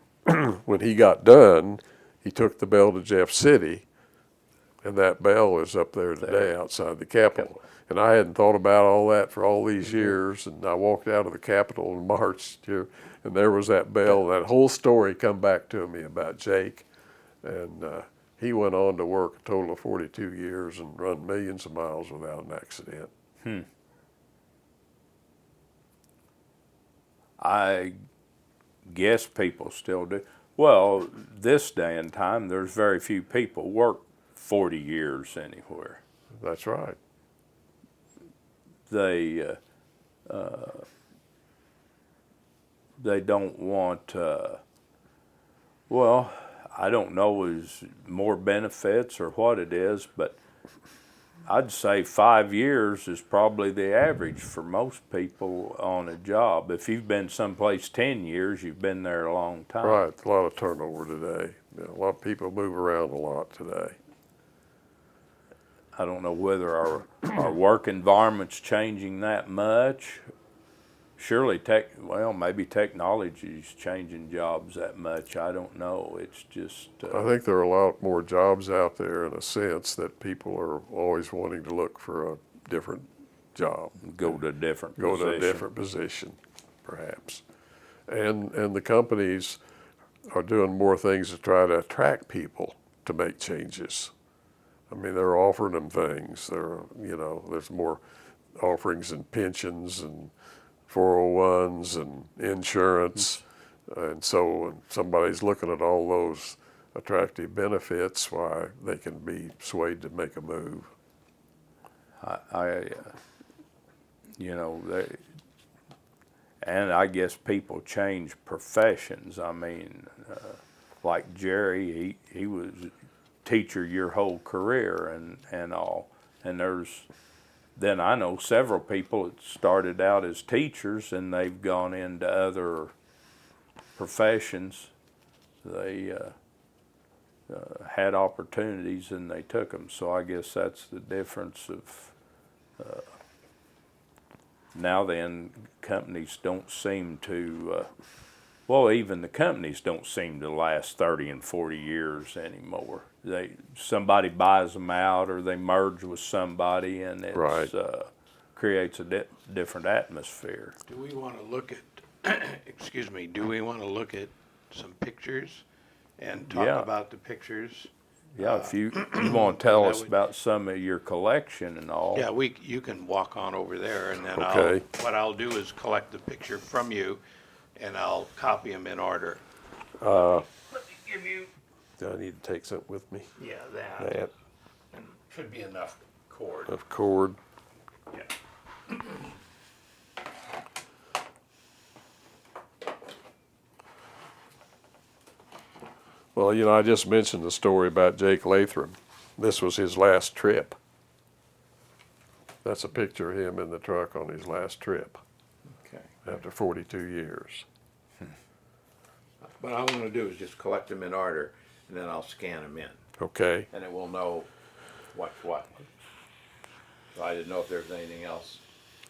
when he got done, he took the bell to Jeff City, and that bell is up there today outside the Capitol. And I hadn't thought about all that for all these years, and I walked out of the Capitol in March here, and there was that bell. That whole story come back to me about Jake, and he went on to work a total of 42 years and run millions of miles without an accident. I guess people still do. Well, this day and time, there's very few people work 40 years anywhere. That's right. They don't want, well, I don't know is more benefits or what it is, but I'd say 5 years is probably the average for most people on a job. If you've been someplace 10 years, you've been there a long time. Right, a lot of turnover today. You know, a lot of people move around a lot today. I don't know whether our work environment's changing that much. Surely, maybe technology's changing jobs that much. I don't know. It's just. I think there are a lot more jobs out there in a sense that people are always wanting to look for a different job. Go to a different Go position. to a different position, perhaps. And the companies are doing more things to try to attract people to make changes. I mean, they're offering them things. There's more offerings in pensions and 401s and insurance. And so when somebody's looking at all those attractive benefits, why they can be swayed to make a move. And I guess people change professions. I mean, like Jerry, he was teacher your whole career and all. And then I know several people that started out as teachers and they've gone into other professions. They had opportunities and they took them. So I guess that's the difference of now then companies don't seem to, even the companies don't seem to last 30 and 40 years anymore. Somebody buys them out or they merge with somebody and it Right. Creates a different atmosphere. Do we want to look at, do we want to look at some pictures and talk Yeah. about the pictures? Yeah, if you want to tell that us would- about some of your collection and all. Yeah, you can walk on over there and then Okay. what I'll do is collect the picture from you and I'll copy them in order. Let me give you, Do I need to take something with me? that. That And should be enough cord. of cord. Yeah. Well, I just mentioned the story about Jake Lathram. This was his last trip. That's a picture of him in the truck on his last trip Okay. after 42 years. What I want to do is just collect them in order and then I'll scan them in. Okay. And it will know what's what. So I didn't know if there's anything else.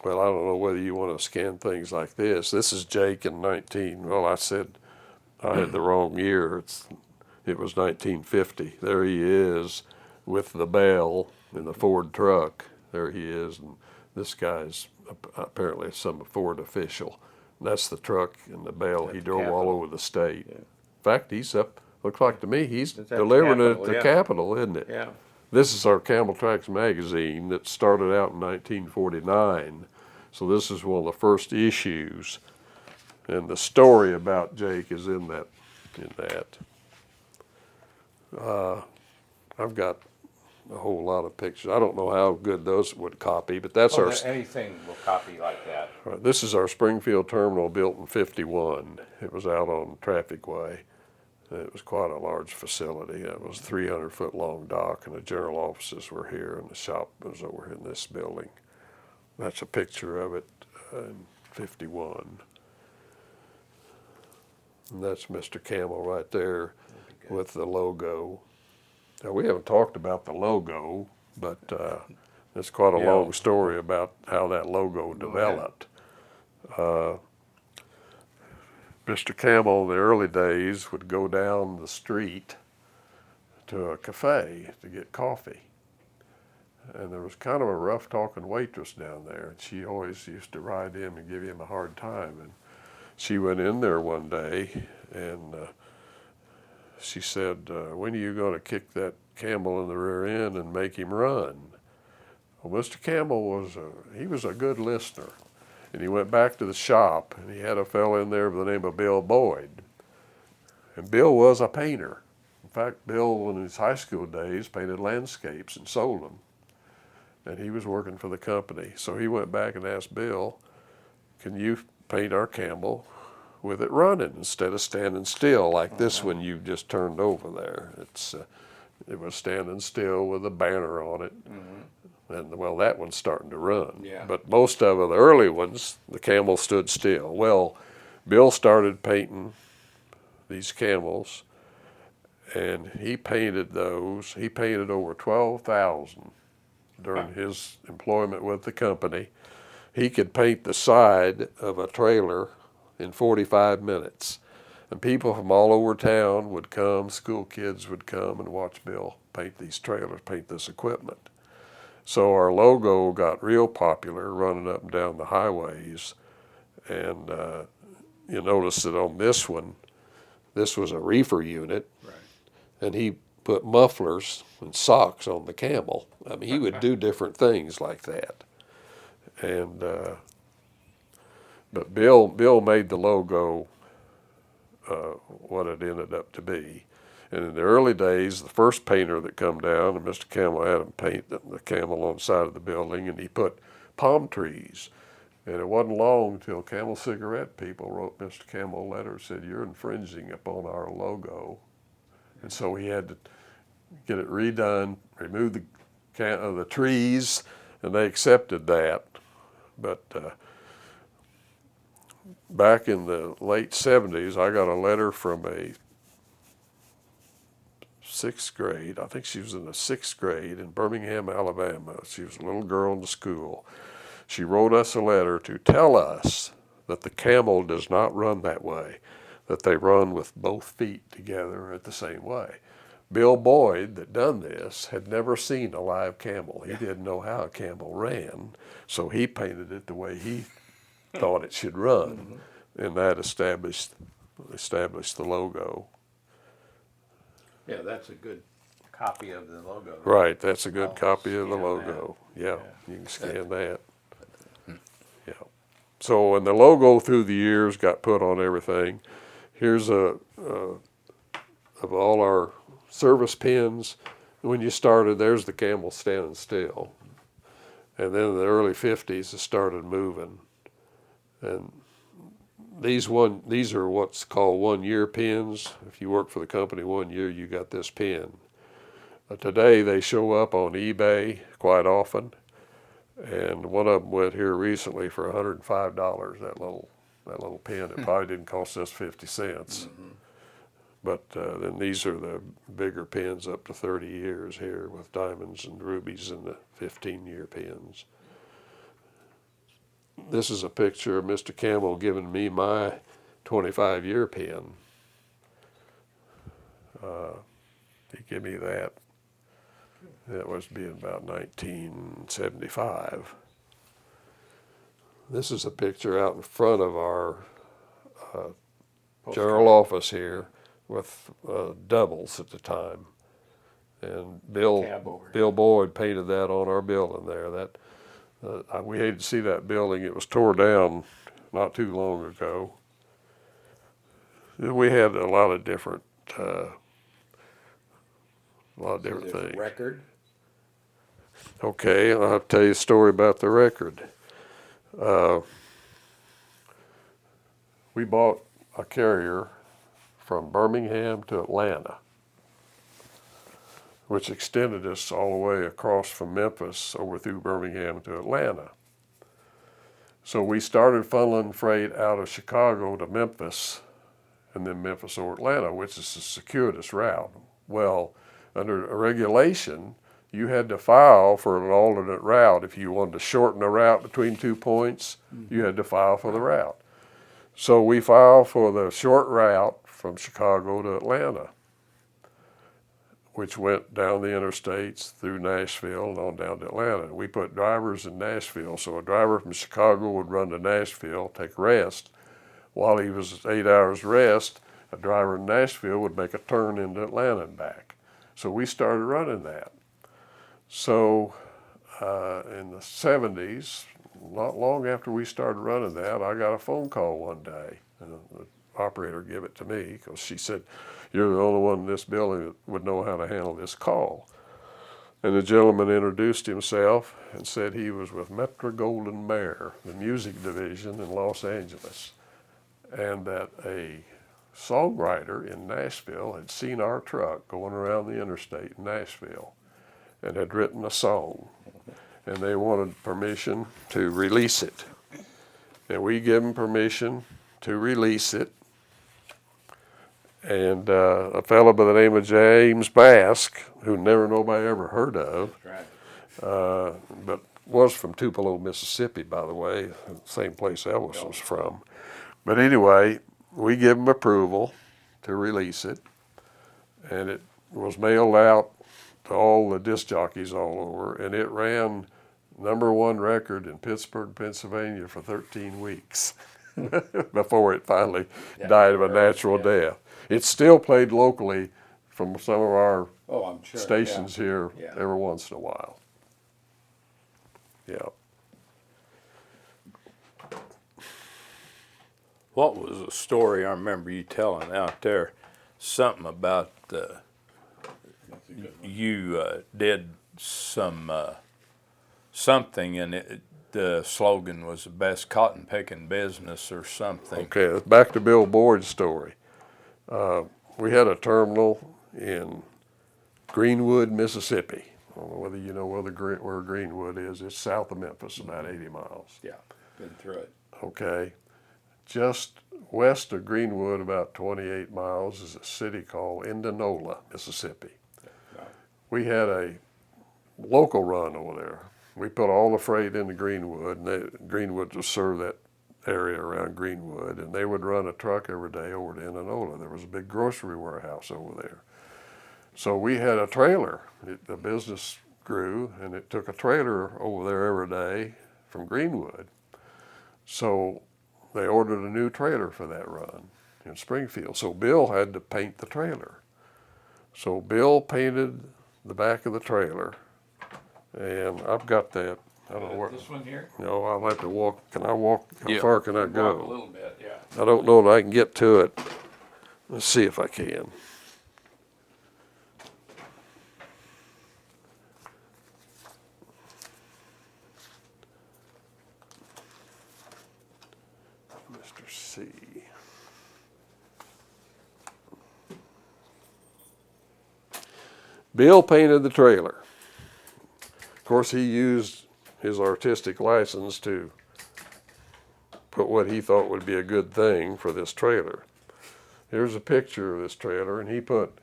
Well, I don't know whether you want to scan things like this. This is Jake in I said I had the wrong year. It was 1950. There he is with the bell in the Ford truck. There he is, and this guy's apparently some Ford official. And that's the truck and the bell. He drove all over the state. Yeah. In fact, he's up. Looks like to me he's It's at the delivering it at Capitol, the yeah. Capitol, isn't it? Yeah. This is our Camel Tracks magazine that started out in 1949. So this is one of the first issues, and the story about Jake is in that. I've got a whole lot of pictures. I don't know how good those would copy, but that's our. Anything will copy like that. This is our Springfield terminal built in '51. It was out on Traffic Way. It was quite a large facility. It was a 300-foot long dock, and the general offices were here, and the shop was over in this building. That's a picture of it in '51. And that's Mr. Campbell right there with the logo. Now, we haven't talked about the logo, but it's quite a Yeah. long story about how that logo developed. Mr. Campbell in the early days would go down the street to a cafe to get coffee. And there was kind of a rough talking waitress down there, and she always used to ride him and give him a hard time. And she went in there one day and she said, when are you going to kick that Campbell in the rear end and make him run? Well, Mr. Campbell was a good listener. And he went back to the shop, and he had a fellow in there by the name of Bill Boyd. And Bill was a painter. In fact, Bill, in his high school days, painted landscapes and sold them. And he was working for the company. So he went back and asked Bill, can you paint our Campbell with it running instead of standing still like this one you just turned over there? It was standing still with a banner on it. And well, that one's starting to run. Yeah. But most of the early ones, the Camel stood still. Well, Bill started painting these Camels, and he painted those. He painted over 12,000 during his employment with the company. He could paint the side of a trailer in 45 minutes. And people from all over town would come, school kids would come and watch Bill paint these trailers, paint this equipment. So our logo got real popular running up and down the highways. And you notice that on this one, this was a reefer unit. Right. And he put mufflers and socks on the Camel. I mean, he would do different things like that. And but Bill made the logo what it ended up to be. And in the early days, the first painter that come down, and Mr. Campbell had him paint the Camel on the side of the building, and he put palm trees. And it wasn't long until Camel cigarette people wrote Mr. Campbell a letter and said, you're infringing upon our logo. And so he had to get it redone, remove the trees, and they accepted that. But back in the late 70s, I got a letter from a 6th grade. I think she was in the 6th grade in Birmingham, Alabama. She was a little girl in the school. She wrote us a letter to tell us that the Camel does not run that way, that they run with both feet together at the same way. Bill Boyd, that done this, had never seen a live camel. He didn't know how a camel ran, so he painted it the way he thought it should run, and that established the logo. Yeah, that's a good copy of the logo. Right, that's a good I'll copy of the scan logo. Yeah, Yeah. you can scan that. Yeah. So, and the logo through the years got put on everything. Here's of all our service pins. When you started, there's the Camel standing still. And then in the early 50s, it started moving. And these are what's called 1-year pins. If you work for the company 1 year, you got this pin. Today, they show up on eBay quite often. And one of them went here recently for $105, that little pin. It probably didn't cost us 50 cents. But then these are the bigger pins up to 30 years here with diamonds and rubies and the 15-year pins. This is a picture of Mr. Campbell giving me my 25-year pin. He gave me that. That was being about 1975. This is a picture out in front of our general office here with doubles at the time. And Bill Boyd painted that on our building there. That we hated to see that building. It was tore down not too long ago. We had a lot of different things. Record. Okay, I'll have to tell you a story about the record. We bought a carrier from Birmingham to Atlanta, which extended us all the way across from Memphis over through Birmingham to Atlanta. So we started funneling freight out of Chicago to Memphis, and then Memphis or Atlanta, which is the circuitous route. Well, under a regulation, you had to file for an alternate route. If you wanted to shorten a route between 2 points, you had to file for the route. So we filed for the short route from Chicago to Atlanta, which went down the interstates through Nashville and on down to Atlanta. We put drivers in Nashville, so a driver from Chicago would run to Nashville, take rest. While he was 8 hours rest, a driver in Nashville would make a turn into Atlanta and back. So we started running that. So in the 70s, not long after we started running that, I got a phone call one day. And the operator gave it to me because she said, "You're the only one in this building that would know how to handle this call." And the gentleman introduced himself and said he was with Metro-Goldwyn-Mayer, the music division in Los Angeles, and that a songwriter in Nashville had seen our truck going around the interstate in Nashville and had written a song, and they wanted permission to release it. And we gave them permission to release it. And a fellow by the name of James Bask, who never nobody ever heard of, but was from Tupelo, Mississippi, by the way, the same place Elvis was from. But anyway, we give them approval to release it, and it was mailed out to all the disc jockeys all over, and it ran #1 record in Pittsburgh, Pennsylvania for 13 weeks before it finally died of a natural death. It's still played locally from some of our I'm sure, stations here Yeah. every once in a while. Yeah. What was the story I remember you telling out there? Something about you did some something, and the slogan was the best cotton picking business or something. Okay, back to Bill Boyd's story. We had a terminal in Greenwood, Mississippi. I don't know whether you know where Greenwood is. It's south of Memphis, about 80 miles. Yeah, been through it. Okay. Just west of Greenwood, about 28 miles, is a city called Indianola, Mississippi. Right. We had a local run over there. We put all the freight into Greenwood, and Greenwood would serve that area around Greenwood, and they would run a truck every day over to Indianola. There was a big grocery warehouse over there. So we had a trailer. The business grew, and it took a trailer over there every day from Greenwood. So they ordered a new trailer for that run in Springfield. So Bill had to paint the trailer. So Bill painted the back of the trailer, and I've got that. I don't know where. This one here? No, I'll have to walk. Can I walk? How Yeah. far can I Walk a go? little bit, yeah. I don't know that I can get to it. Let's see if I can. Mr. C. Bill painted the trailer. Of course, he used his artistic license to put what he thought would be a good thing for this trailer. Here's a picture of this trailer, and he put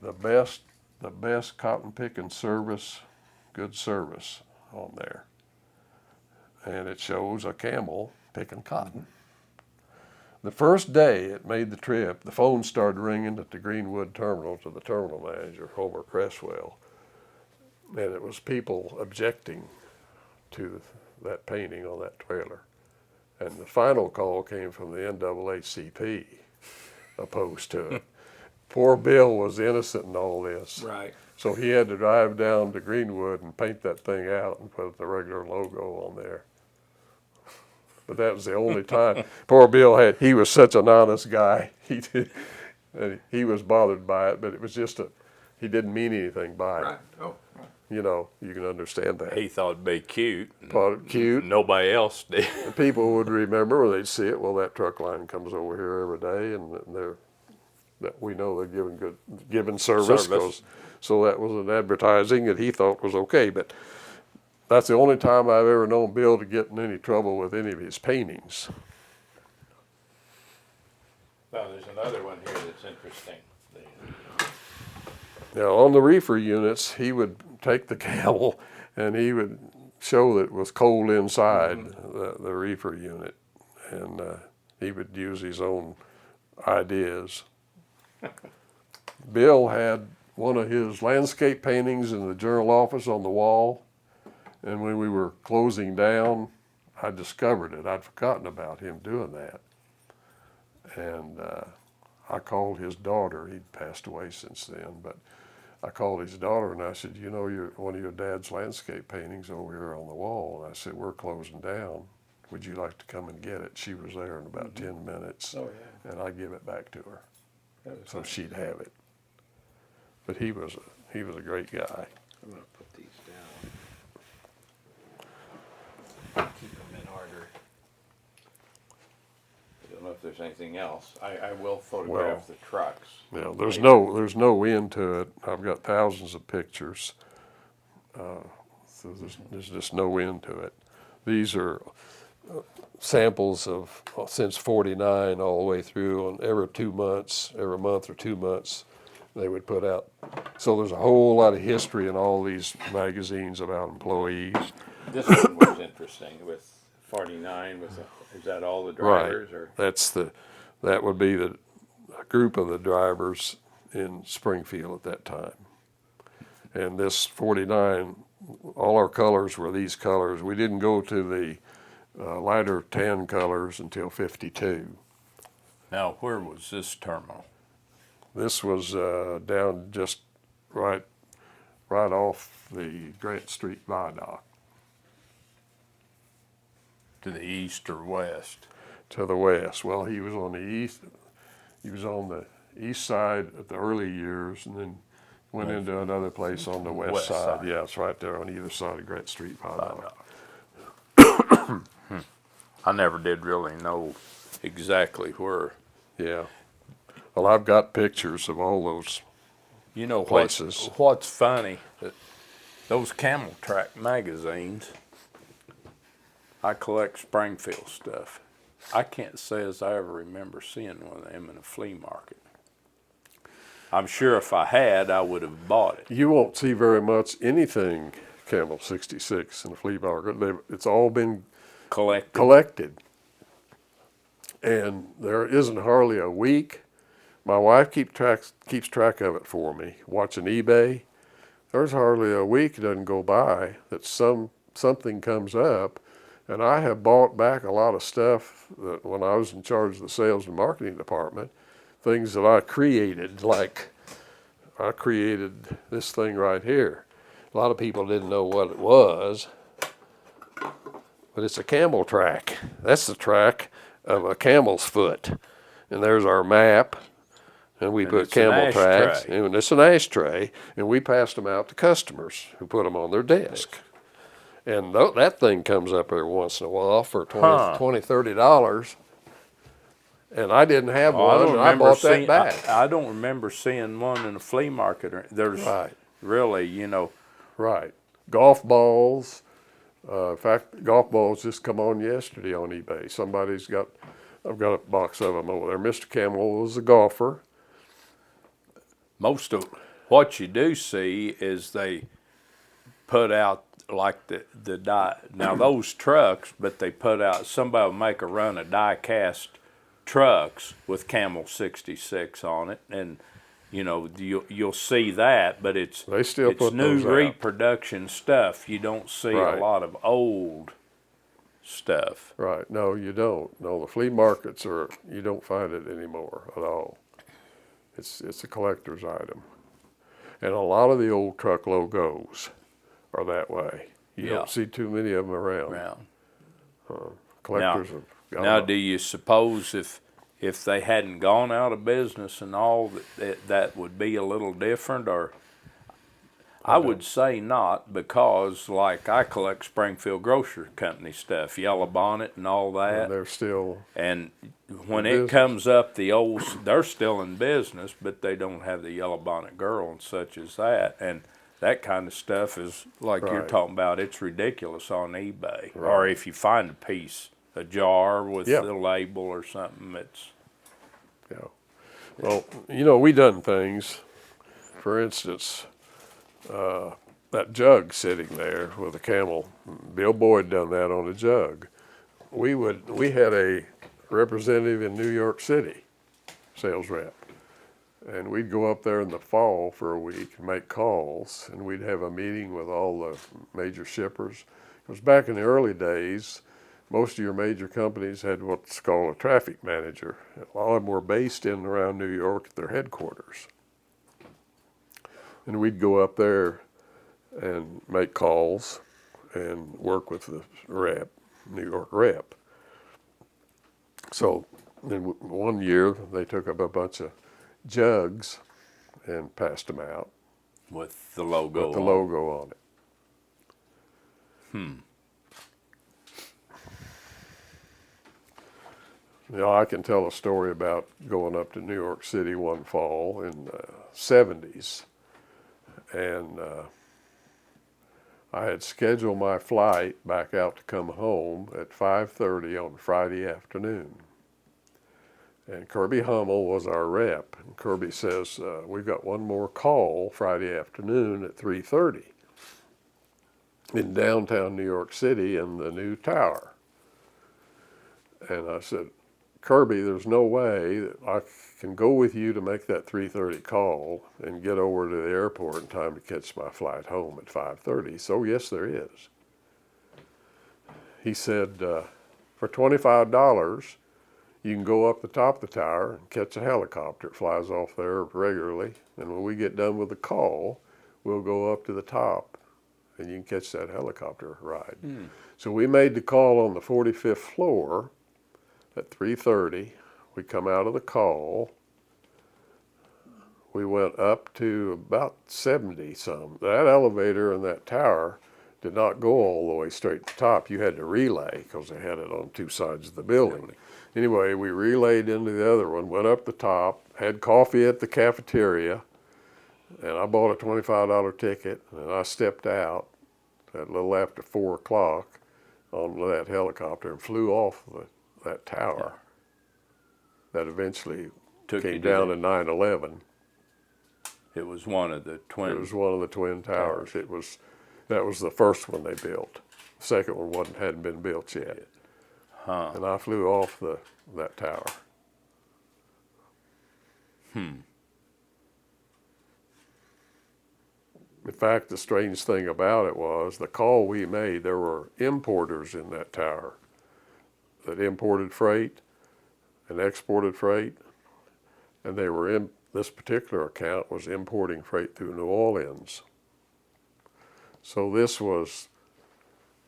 the best cotton picking service, good service on there. And it shows a camel picking cotton. The first day it made the trip, the phone started ringing at the Greenwood terminal to the terminal manager, Homer Cresswell. And it was people objecting to that painting on that trailer. And the final call came from the NAACP opposed to it. Poor Bill was innocent in all this. Right. So he had to drive down to Greenwood and paint that thing out and put the regular logo on there. But that was the only time. Poor Bill he was such an honest guy. He was bothered by it, but it was just he didn't mean anything by it. Right. Oh, right. You know, you can understand that. He thought it'd be cute. Thought it cute. Nobody else did. The people would remember, or they'd see it. Well, that truck line comes over here every day, and that we know they're giving service. So that was an advertising that he thought was okay. But that's the only time I've ever known Bill to get in any trouble with any of his paintings. Now, there's another one here that's interesting. Now, on the reefer units, he would take the camel and he would show that it was cold inside the reefer unit, and he would use his own ideas. Bill had one of his landscape paintings in the journal office on the wall, and when we were closing down, I discovered it. I'd forgotten about him doing that. And I called his daughter. He'd passed away since then, but I called his daughter and I said, you know, one of your dad's landscape paintings over here on the wall. And I said, we're closing down. Would you like to come and get it? She was there in about 10 minutes. Oh, yeah. And I give it back to her. That was So nice. she'd have it. But he was a great guy. I'm going to put these down. Keep them in order. I don't know if there's anything else. I will photograph the trucks. Yeah, there's no end to it. I've got thousands of pictures. So there's just no end to it. These are samples of since '49 all the way through, and every month or 2 months, they would put out. So there's a whole lot of history in all these magazines about employees. This one was interesting with 49. Is that all the drivers? Right. Or? That would be the group of the drivers in Springfield at that time. And this 49, all our colors were these colors. We didn't go to the lighter tan colors until 52. Now, where was this terminal? This was down just right off the Grant Street Viaduct. To the east or west? To the west. Well, he was on the east. He was on the east side at the early years, and then went into another place on the west side. Yeah, it's right there on either side of Grant Street Viaduct. I never did really know exactly where. Yeah. Well, I've got pictures of all those. You know places. What's funny? That those Camel Track magazines. I collect Springfield stuff. I can't say as I ever remember seeing one of them in a flea market. I'm sure if I had, I would have bought it. You won't see very much anything Camel 66 in the flea market. It's all been collected. And there isn't hardly a week. My wife keeps track of it for me, watching eBay. There's hardly a week doesn't go by that something comes up. And I have bought back a lot of stuff that when I was in charge of the sales and marketing department, things that I created, like I created this thing right here. A lot of people didn't know what it was, but it's a camel track. That's the track of a camel's foot. And there's our map, and we put Camel Tracks, and it's an ashtray, and we passed them out to customers who put them on their desk. And that thing comes up every once in a while for $20, $30. And I didn't have one, and I bought that back. I don't remember seeing one in a flea market. There's really, Right. Golf balls. In fact, golf balls just come on yesterday on eBay. I've got a box of them over there. Mr. Campbell was a golfer. Most of what you do see is they put out like the die. Now those trucks, but they put out, somebody will make a run of die cast trucks with Camel 66 on it, and you'll see that, but it's new reproduction stuff. You don't see a lot of old stuff. Right. No, you don't. No, the flea markets you don't find it anymore at all. It's a collector's item. And a lot of the old truck logos are that way. You don't see too many of them around. Collectors have gone Now, up. do you suppose if they hadn't gone out of business and all, that would be a little different? Or I would say not, because like I collect Springfield Grocery Company stuff, Yellow Bonnet and all that. And they're still. And when it comes up, they're still in business, but they don't have the Yellow Bonnet Girl and such as that. And that kind of stuff is like you're talking about. It's ridiculous on eBay. Right. Or if you find a jar with the label or something, it's. Yeah. Well, we done things. For instance, that jug sitting there with a camel. Bill Boyd done that on a jug. We had a representative in New York City, sales rep. And we'd go up there in the fall for a week and make calls, and we'd have a meeting with all the major shippers. Because back in the early days, most of your major companies had what's called a traffic manager. A lot of them were based in and around New York at their headquarters. And we'd go up there and make calls and work with the rep, New York rep. So then one year they took up a bunch of jugs and passed them out With the logo with the on. logo on it. You know, I can tell a story about going up to New York City one fall in the 70s. And I had scheduled my flight back out to come home at 5:30 on Friday afternoon. And Kirby Hummel was our rep. And Kirby says, we've got one more call Friday afternoon at 3:30 in downtown New York City in the new tower. And I said, Kirby, there's no way that I can go with you to make that 3:30 call and get over to the airport in time to catch my flight home at 5:30. So yes, there is. He said, for $25, you can go up the top of the tower and catch a helicopter. It flies off there regularly. And when we get done with the call, we'll go up to the top and you can catch that helicopter ride. So we made the call on the 45th floor at 3:30. We come out of the call. We went up to about 70 some. That elevator in that tower did not go all the way straight to the top. You had to relay because they had it on two sides of the building. Anyway, we relayed into the other one, went up the top, had coffee at the cafeteria, and I bought a $25 ticket, and I stepped out at a little after 4 o'clock on that helicopter and flew off that tower that eventually came down to 9/11. It was one of the twin. It was one of the twin towers. That was the first one they built. The second one hadn't been built yet. And I flew off that tower. In fact, the strange thing about it was the call we made, there were importers in that tower that imported freight and exported freight, and they were in this particular account was importing freight through New Orleans. So this was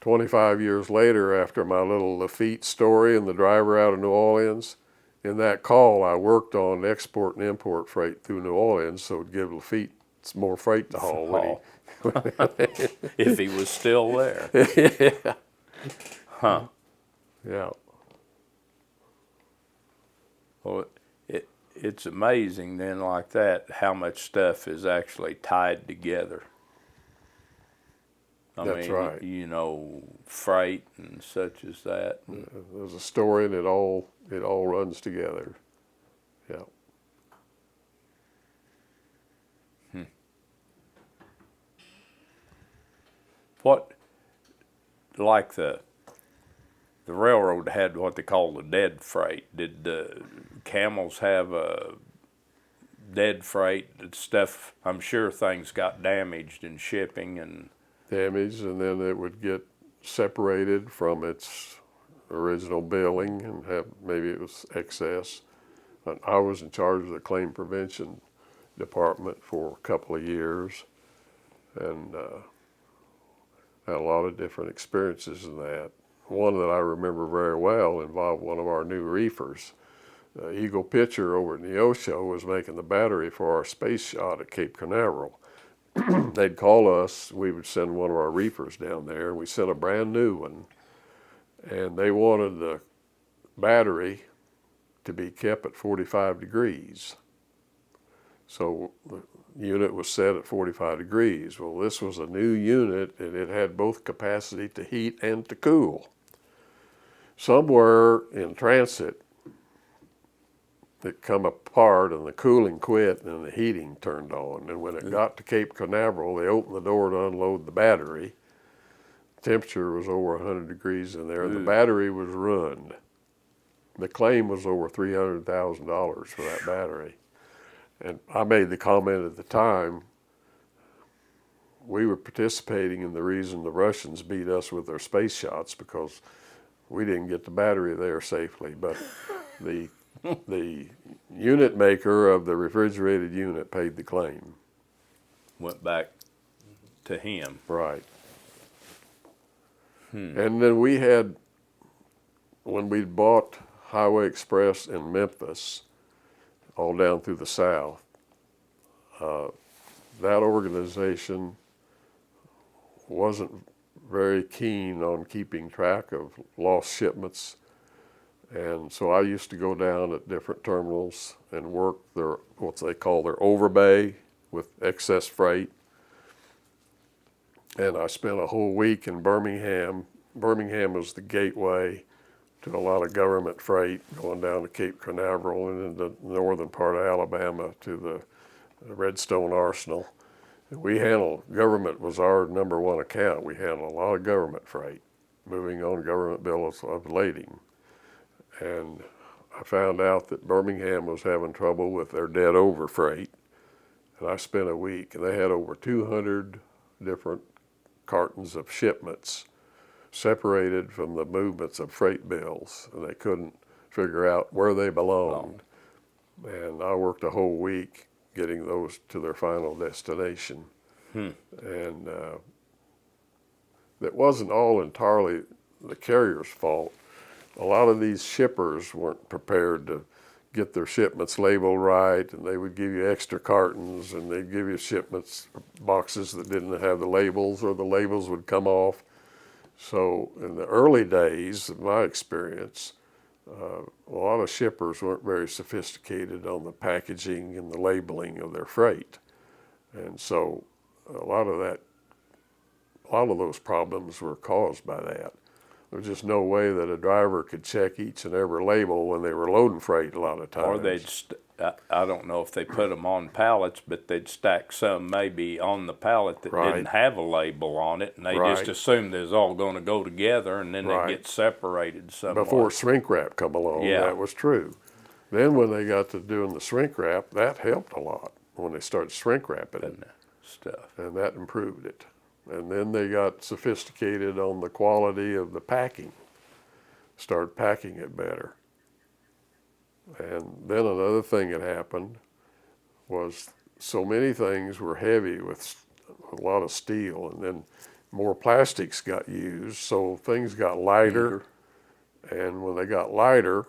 25 years later after my little Lafitte story and the driver out of New Orleans. In that call, I worked on export and import freight through New Orleans, so it would give Lafitte more freight to haul. If he was still there. Yeah. Yeah. Well, it's amazing then like that how much stuff is actually tied together. That's right. You know, freight and such as that. There's a story and it all runs together. Yeah. What, like the railroad had what they call the dead freight. Did the camels have a dead freight stuff? I'm sure things got damaged in shipping and Damaged, and then it would get separated from its original billing and maybe it was excess. But I was in charge of the claim prevention department for a couple of years, and had a lot of different experiences in that. One that I remember very well involved one of our new reefers. Eagle Pitcher over at Neosho was making the battery for our space shot at Cape Canaveral. They'd call us, we would send one of our reefers down there, and we sent a brand new one. And they wanted the battery to be kept at 45 degrees. So the unit was set at 45 degrees. Well, this was a new unit, and it had both capacity to heat and to cool. Somewhere in transit, it come apart and the cooling quit and the heating turned on. And when it got to Cape Canaveral, they opened the door to unload the battery. Temperature was over 100 degrees in there. The battery was ruined. The claim was over $300,000 for that battery. And I made the comment at the time, we were participating in the reason the Russians beat us with their space shots because we didn't get the battery there safely. But the unit maker of the refrigerated unit paid the claim. went back to him. Right. And then we had, when we bought Highway Express in Memphis, all down through the South, that organization wasn't very keen on keeping track of lost shipments. And so I used to go down at different terminals and work their, what they call their overbay with excess freight. And I spent a whole week in Birmingham. Birmingham was the gateway to a lot of government freight going down to Cape Canaveral and into the northern part of Alabama to the Redstone Arsenal. And we handled, government was our number one account. We handled a lot of government freight, moving on government bills of lading. And I found out that Birmingham was having trouble with their dead over freight. And I spent a week, and they had over 200 different cartons of shipments separated from the movements of freight bills, and they couldn't figure out where they belonged. And I worked a whole week getting those to their final destination. And that wasn't all entirely the carrier's fault. A lot of these shippers weren't prepared to get their shipments labeled right, and they would give you extra cartons, and they'd give you shipments, boxes that didn't have the labels, or the labels would come off. So in the early days of my experience, a lot of shippers weren't very sophisticated on the packaging and the labeling of their freight. And so a lot of those problems were caused by that. There's just no way that a driver could check each and every label when they were loading freight a lot of times. Or they'd, I don't know if they put them on pallets, but they'd stack some maybe on the pallet that didn't have a label on it, and they just assumed they was all going to go together, and then they'd get separated somewhat. Before shrink wrap come along, that was true. Then when they got to doing the shrink wrap, that helped a lot when they started shrink wrapping it. Stuff. And that improved it. And then they got sophisticated on the quality of the packing, started packing it better. And then another thing that happened was so many things were heavy with a lot of steel, and then more plastics got used, so things got lighter. And when they got lighter,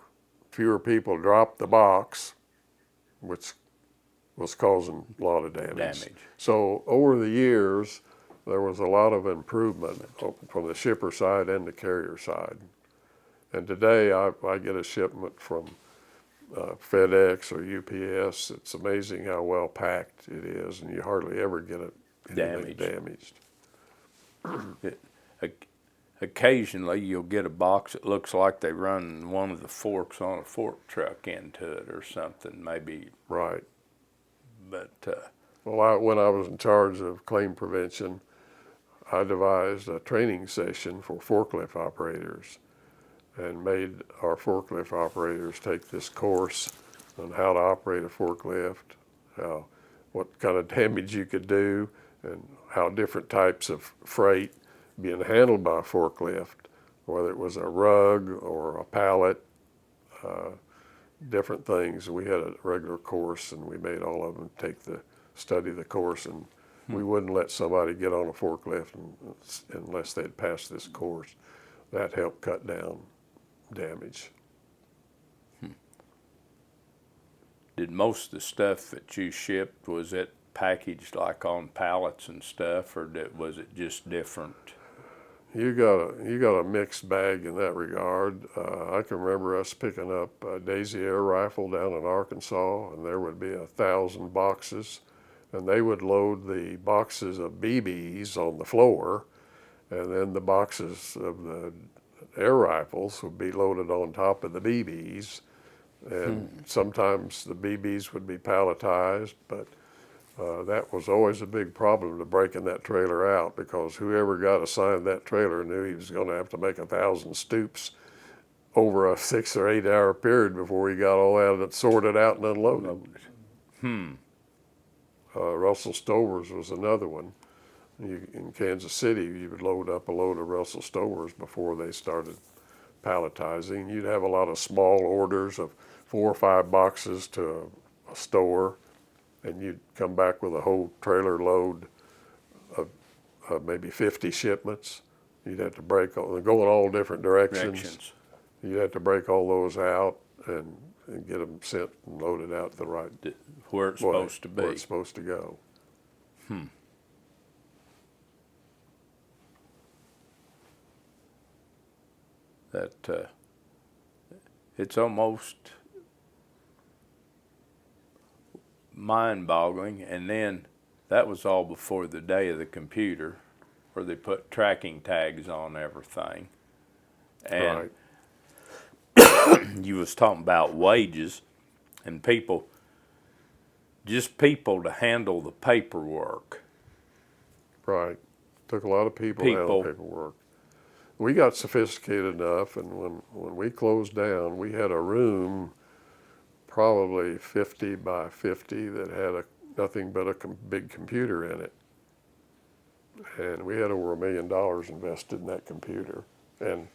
fewer people dropped the box, which was causing a lot of damage. So over the years, there was a lot of improvement from the shipper side and the carrier side. And today I get a shipment from FedEx or UPS. It's amazing how well packed it is, and you hardly ever get it damaged. Occasionally you'll get a box that looks like they run one of the forks on a fork truck into it or something, maybe. Right. But well, when I was in charge of claim prevention, I devised a training session for forklift operators and made our forklift operators take this course on how to operate a forklift, what kind of damage you could do, and how different types of freight being handled by a forklift, whether it was a rug or a pallet, different things. We had a regular course, and we made all of them study the course, and we wouldn't let somebody get on a forklift unless they'd passed this course. That helped cut down damage. Did most of the stuff that you shipped, was it packaged like on pallets and stuff, or was it just different? You got a mixed bag in that regard. I can remember us picking up a Daisy air rifle down in Arkansas, and there would be 1,000 boxes, and they would load the boxes of BBs on the floor, and then the boxes of the air rifles would be loaded on top of the BBs, and sometimes the BBs would be palletized, but that was always a big problem to breaking that trailer out, because whoever got assigned that trailer knew he was going to have to make 1,000 stoops over a 6 or 8 hour period before he got all that sorted out and unloaded. Russell Stovers was another one. In Kansas City, you would load up a load of Russell Stovers before they started palletizing. You'd have a lot of small orders of 4 or 5 boxes to a store, and you'd come back with a whole trailer load of maybe 50 shipments. You'd have to break, going all different directions. You'd have to break all those out and get them sent and loaded out the right where it's way, supposed to be. where it's supposed to go. That it's almost mind-boggling. And then that was all before the day of the computer, where they put tracking tags on everything. And Right. you was talking about wages and people to handle the paperwork. Right. Took a lot of people to handle paperwork. We got sophisticated enough, and when we closed down, we had a room probably 50 by 50 that had nothing but a big computer in it. And we had over $1 million invested in that computer. And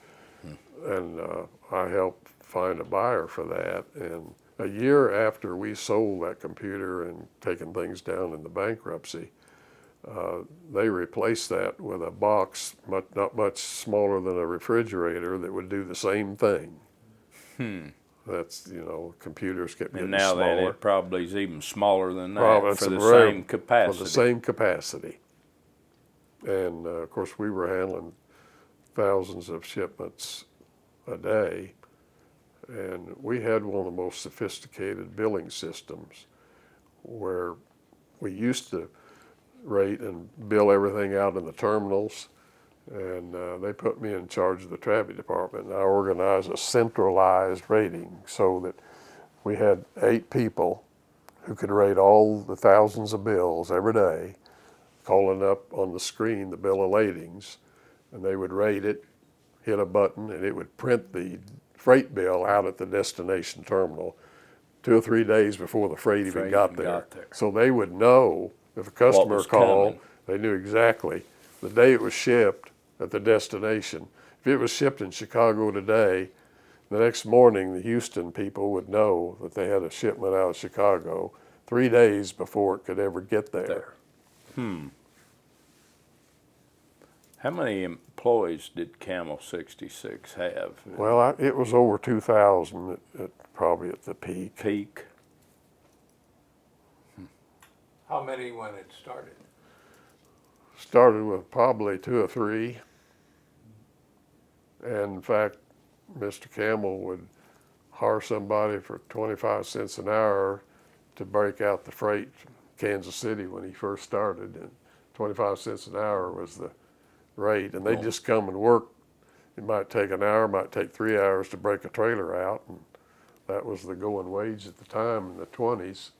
I helped find a buyer for that. And a year after we sold that computer and taken things down in the bankruptcy, they replaced that with a box not much smaller than a refrigerator that would do the same thing. That's, computers kept getting And now smaller. that it probably is even smaller than that Probably for the very- same capacity. For the same capacity. And of course, we were handling thousands of shipments a day, and we had one of the most sophisticated billing systems where we used to rate and bill everything out in the terminals, and they put me in charge of the traffic department, and I organized a centralized rating so that we had 8 people who could rate all the thousands of bills every day, calling up on the screen the bill of ladings, and they would rate it, hit a button, and it would print the freight bill out at the destination terminal 2 or 3 days before the freight even got there. So they would know if a customer called, they knew exactly the day it was shipped at the destination. If it was shipped in Chicago today, the next morning the Houston people would know that they had a shipment out of Chicago 3 days before it could ever get there. How many employees did Camel 66 have? Well, it was over 2,000 probably at the peak. How many when it started? Started with probably 2 or 3. And in fact, Mr. Campbell would hire somebody for 25 cents an hour to break out the freight from Kansas City when he first started. And 25 cents an hour was the rate. And they'd just come and work. It might take an hour, might take 3 hours to break a trailer out. And that was the going wage at the time in the 20s.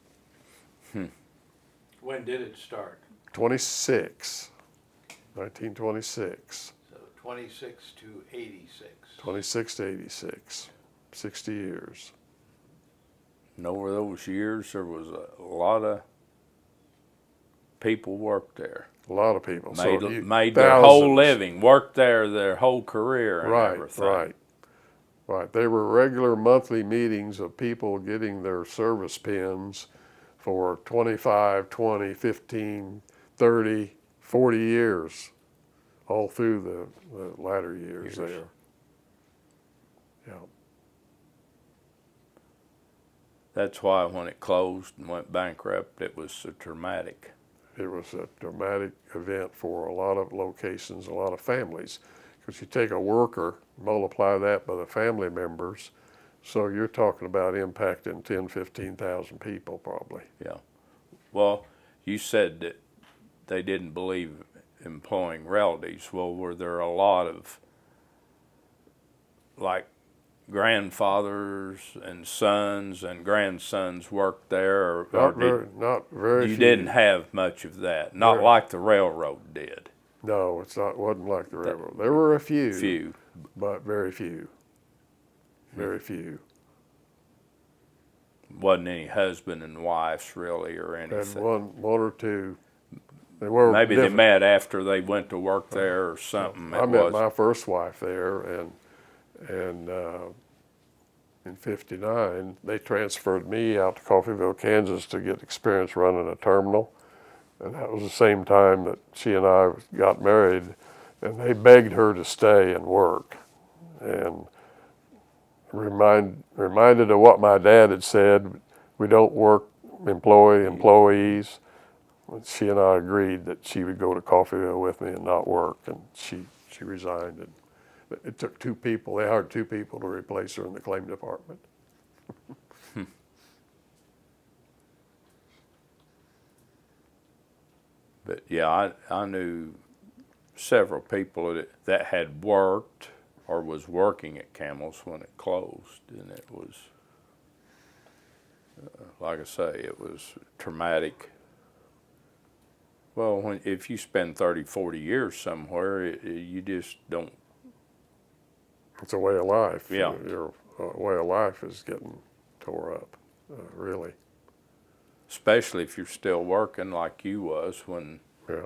When did it start? 1926. So 26 to 86. 26 to 86, 60 years. And over those years, there was a lot of people worked there. A lot of people. Made their whole living, worked there their whole career and everything. Right. There were regular monthly meetings of people getting their service pins for 25, 20, 15, 30, 40 years, all through the latter years there. Yeah. That's why when it closed and went bankrupt, it was so traumatic. It was a dramatic event for a lot of locations, a lot of families. Because you take a worker, multiply that by the family members, so you're talking about impacting 10, 15,000 people probably. Yeah. Well, you said that they didn't believe employing relatives. Well, were there a lot of, like, grandfathers and sons and grandsons worked there? Not very you few. didn't have much of that, not like the railroad did. No, wasn't like the railroad. There were a few. But very few. Very few. Wasn't any husband and wives really or anything. And one or two. They were Maybe different. they met after they went to work there or something. I met my first wife there, and in '59, they transferred me out to Coffeyville, Kansas to get experience running a terminal. And that was the same time that she and I got married, and they begged her to stay and work. And reminded of what my dad had said, we don't employ employees. She and I agreed that she would go to Coffeyville with me and not work, and she resigned. And it took two people. They hired two people to replace her in the claim department. But yeah, I knew several people that had worked or was working at Camel's when it closed, and it was, like I say, it was traumatic. Well, if you spend 30, 40 years somewhere, you just don't. It's a way of life. Yeah. Your way of life is getting tore up, really. Especially if you're still working like you was when Yeah.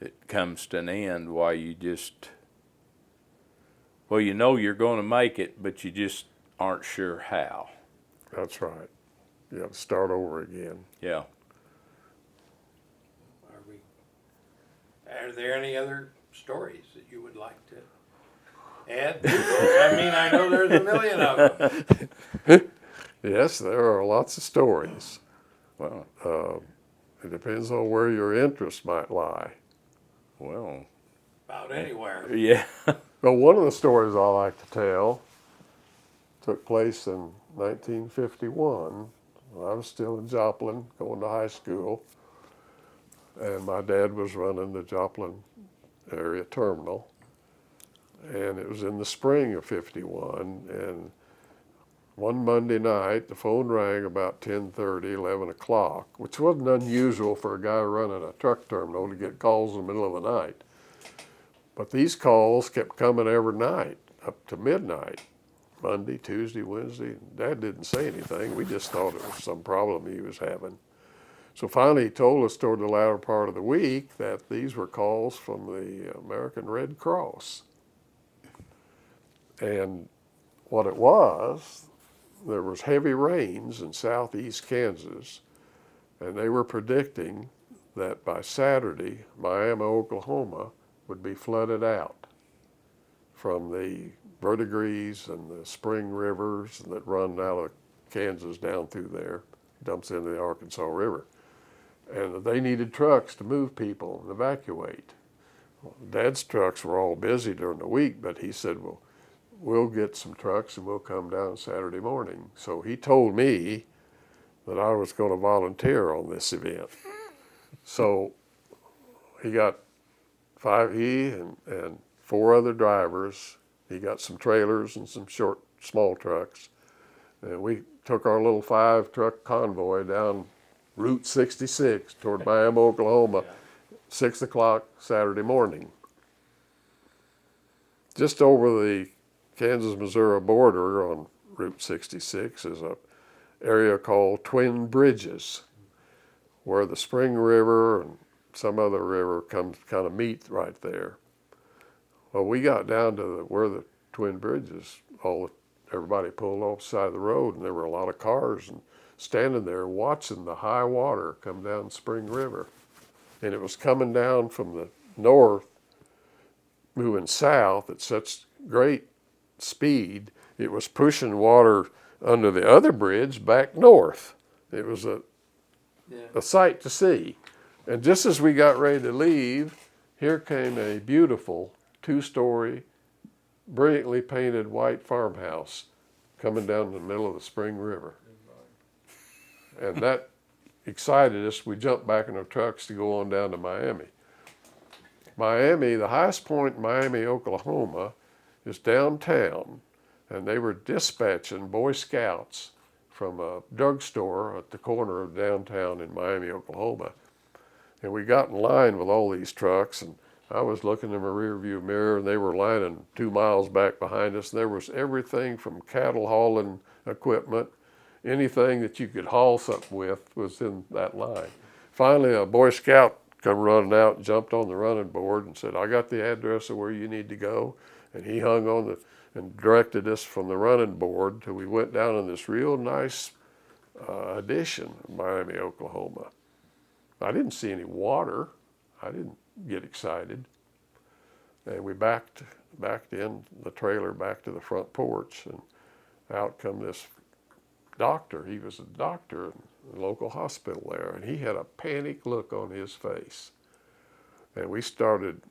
it comes to an end. Why you just, well, you know you're going to make it, but you just aren't sure how. That's right. You have to start over again. Yeah. Are there any other stories that you would like to add? I mean, I know there's a million of them. Yes, there are lots of stories. Well, It depends on where your interest might lie. well, About anywhere. yeah. Well, one of the stories I like to tell took place in 1951. I was still in Joplin, going to high school, and my dad was running the Joplin area terminal. And it was in the spring of '51, and one Monday night, the phone rang about 10:30, 11 o'clock, which wasn't unusual for a guy running a truck terminal to get calls in the middle of the night. But these calls kept coming every night, up to midnight, Monday, Tuesday, Wednesday. Dad didn't say anything. We just thought it was some problem he was having. So finally he told us toward the latter part of the week that these were calls from the American Red Cross. And what it was, there was heavy rains in southeast Kansas, and they were predicting that by Saturday, Miami, Oklahoma would be flooded out from the verdigris and the spring rivers that run out of Kansas down through there, dumps into the Arkansas River. And they needed trucks to move people and evacuate. Well, Dad's trucks were all busy during the week, but he said, well, we'll get some trucks and we'll come down Saturday morning. So he told me that I was going to volunteer on this event. So he got he and four other drivers. He got some trailers and some small trucks. And we took our little 5-truck convoy down Route 66 toward Miami, Oklahoma, 6 o'clock Saturday morning. Just over the Kansas-Missouri border on Route 66 is an area called Twin Bridges, where the Spring River and some other river kind of meet right there. Well, we got down to where the Twin Bridges, everybody pulled off the side of the road, and there were a lot of cars and standing there watching the high water come down Spring River. And it was coming down from the north, moving south at such great speed, it was pushing water under the other bridge back north. It was a sight to see. And just as we got ready to leave, here came a beautiful 2-story, brilliantly painted white farmhouse coming down the middle of the Spring River. And that excited us. We jumped back in our trucks to go on down to Miami. Miami, the highest point in Miami, Oklahoma, is downtown, and they were dispatching Boy Scouts from a drugstore at the corner of downtown in Miami, Oklahoma. And we got in line with all these trucks, and I was looking in my rear view mirror, and they were lining 2 miles back behind us. There was everything from cattle hauling equipment, anything that you could haul something with was in that line. Finally, a Boy Scout come running out and jumped on the running board and said, I got the address of where you need to go. And he hung on and directed us from the running board till we went down in this real nice addition of Miami, Oklahoma. I didn't see any water. I didn't get excited. And we backed in the trailer back to the front porch, and out come this doctor. He was a doctor in the local hospital there, and he had a panic look on his face. And we started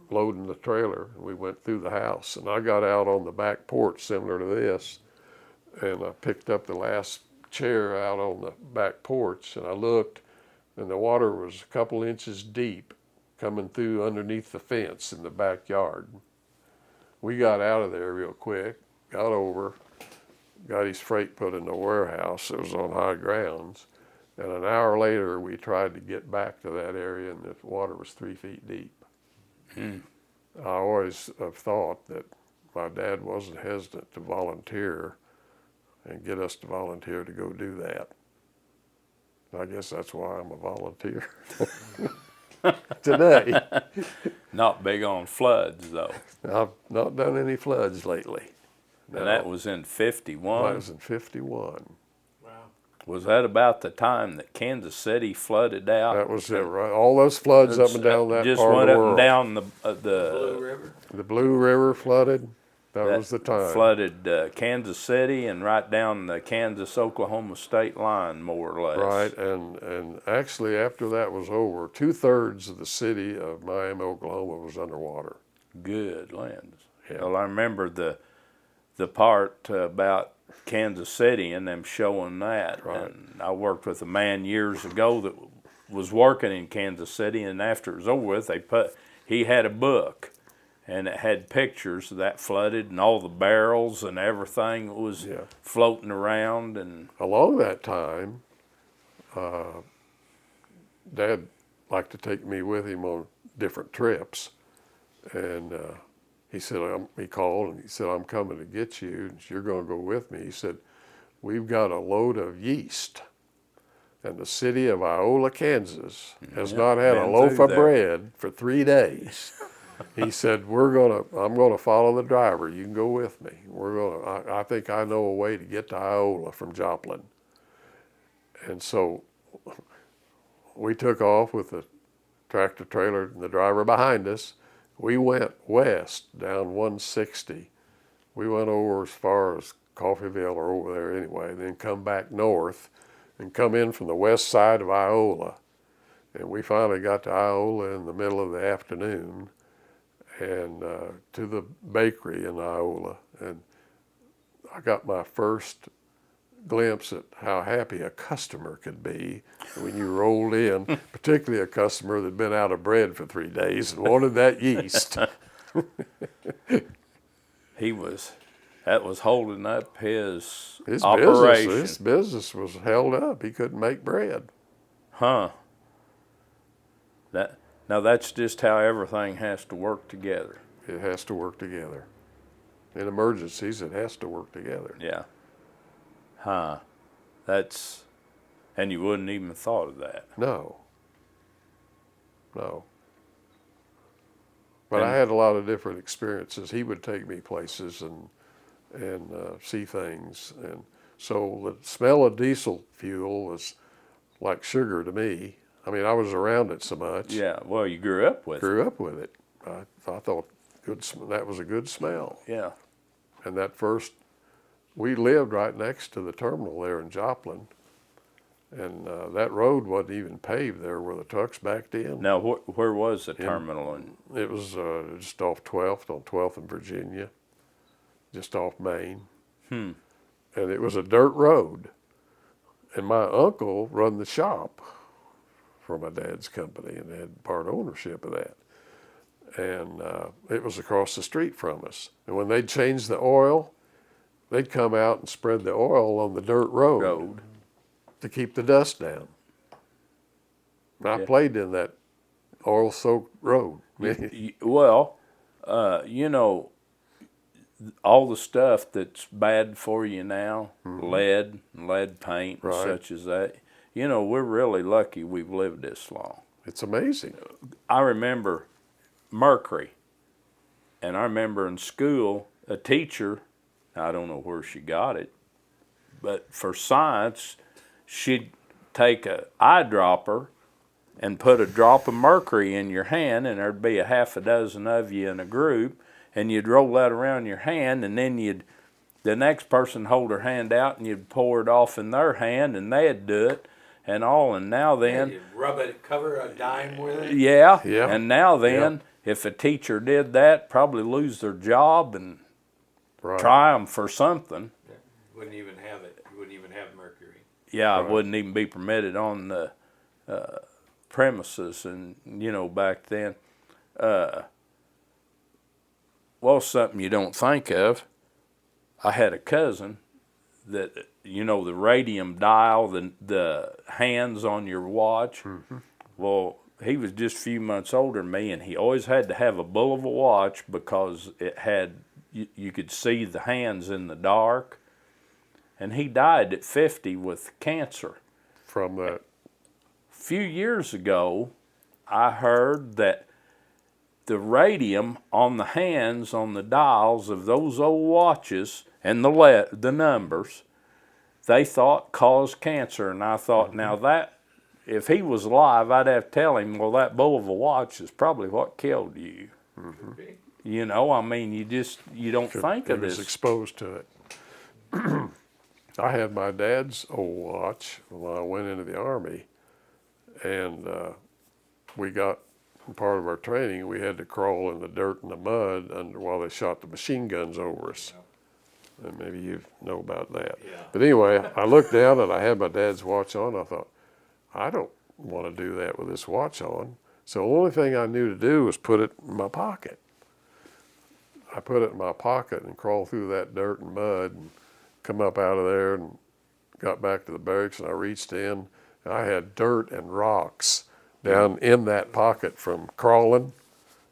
loading the trailer, and we went through the house, and I got out on the back porch similar to this, and I picked up the last chair out on the back porch, and I looked, and the water was a couple inches deep coming through underneath the fence in the backyard. We got out of there real quick, got over, got his freight put in the warehouse. It was on high grounds. And an hour later, we tried to get back to that area, and the water was 3 feet deep. I always have thought that my dad wasn't hesitant to volunteer and get us to volunteer to go do that. I guess that's why I'm a volunteer today. Not big on floods, though. I've not done any floods lately. And that was in 51? That was in 51. Was that about the time that Kansas City flooded out? That was it, right? All those floods up and down that just part went of the up world. and down Blue River? The Blue River flooded. That was the time. Flooded Kansas City and right down the Kansas-Oklahoma state line, more or less. Right, and actually after that was over, 2/3 of the city of Miami, Oklahoma was underwater. Good lands. Yeah. Well, I remember the part about Kansas City and them showing that. Right. And I worked with a man years ago that was working in Kansas City, and after it was over with, he had a book, and it had pictures of that flooded and all the barrels and everything that was floating around. And Along that time, Dad liked to take me with him on different trips, and he said, he called and he said, I'm coming to get you, and you're going to go with me. He said, we've got a load of yeast, and the city of Iola, Kansas has not had a loaf of bread for 3 days. He said, I'm gonna follow the driver. You can go with me. I think I know a way to get to Iola from Joplin. And so we took off with the tractor trailer and the driver behind us. We went west down 160. We went over as far as Coffeyville or over there anyway, then come back north and come in from the west side of Iola. And we finally got to Iola in the middle of the afternoon, and to the bakery in Iola. And I got my first glimpse at how happy a customer could be when you rolled in, particularly a customer that had been out of bread for 3 days and wanted that yeast. That was holding up his His operation. business was held up. He couldn't make bread. Huh. Now that's just how everything has to work together. It has to work together. In emergencies, it has to work together. Yeah. Huh. And you wouldn't even have thought of that. No. But I had a lot of different experiences. He would take me places and see things. And so the smell of diesel fuel was like sugar to me. I mean, I was around it so much. Yeah, well, you grew up with it. Grew up with it. I thought that was a good smell. Yeah. And we lived right next to the terminal there in Joplin. And that road wasn't even paved there where the trucks backed in. Now, where was the terminal? It was just off 12th, on 12th and Virginia, just off Main. And it was a dirt road. And my uncle run the shop for my dad's company and had part ownership of that. And it was across the street from us. And when they'd change the oil, they'd come out and spread the oil on the dirt road. To keep the dust down. And I played in that oil-soaked road. Well, all the stuff that's bad for you now, lead paint, and such as that, we're really lucky we've lived this long. It's amazing. I remember mercury, and I remember in school a teacher, I don't know where she got it, but for science, she'd take a eyedropper and put a drop of mercury in your hand, and there'd be a half a dozen of you in a group, and you'd roll that around your hand, and then the next person hold their hand out, and you'd pour it off in their hand, and they'd do it, and all, and now then, You rub it, cover a dime with it. yeah, Yeah. and now then, if a teacher did that, probably lose their job and Right. try them for something. Wouldn't even have it. You wouldn't even have mercury. Yeah, Right. it wouldn't even be permitted on the premises, and back then. Well, something you don't think of. I had a cousin that the radium dial, the hands on your watch. Mm-hmm. Well, he was just a few months older than me, and he always had to have a Bulova watch because it had you could see the hands in the dark. And he died at 50 with cancer. From that. Few years ago, I heard that the radium on the hands on the dials of those old watches and the numbers, they thought caused cancer. And I thought, now that if he was alive, I'd have to tell him, well, that Bulova watch is probably what killed you. Could be. I mean, you don't think He of was this. exposed to it. I had my dad's old watch when I went into the Army, and we got, part of our training, we had to crawl in the dirt and the mud while they shot the machine guns over us. And maybe you know about that. Yeah. But anyway, I looked down and I had my dad's watch on. I thought, I don't want to do that with this watch on. So the only thing I knew to do was put it in my pocket. I put it in my pocket and crawled through that dirt and mud and come up out of there and got back to the barracks, and I reached in. And I had dirt and rocks down in that pocket from crawling,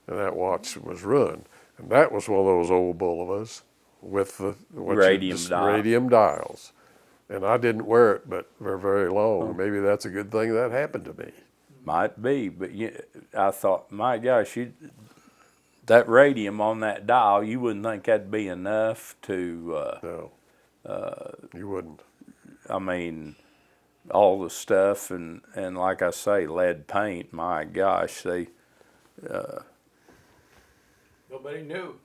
and that watch was ruined. And that was one of those old Bulovas with the radium dials. And I didn't wear it but for very long. Maybe that's a good thing that happened to me. Might be, but I thought, my gosh, that radium on that dial, you wouldn't think that'd be enough to, No, you wouldn't. I mean, all the stuff, and like I say, lead paint, my gosh, Nobody knew.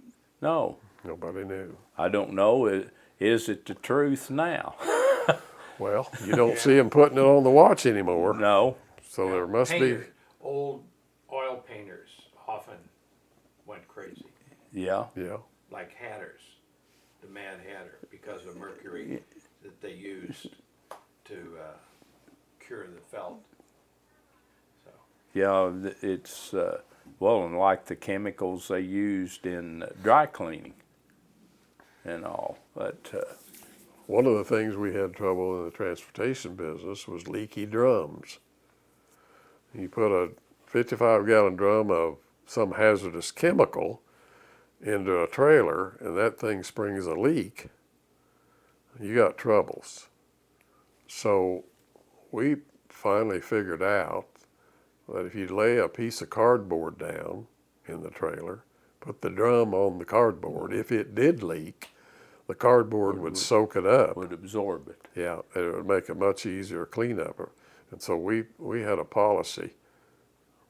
no, Nobody knew. I don't know, is it the truth now? Well, you don't see them putting it on the watch anymore. No, So there must Painters, old oil painters often went crazy, yeah, be, yeah. like hatters, the Mad Hatter, because of mercury that they used to cure the felt. So yeah, it's, well, and like the chemicals they used in dry cleaning and all, but, One of the things we had trouble in the transportation business was leaky drums. You put a 55-gallon drum of some hazardous chemical into a trailer, and that thing springs a leak, you got troubles. So we finally figured out that if you lay a piece of cardboard down in the trailer, put the drum on the cardboard, if it did leak, the cardboard would soak it up. would absorb it. Yeah, it would make a much easier cleanup. And so we had a policy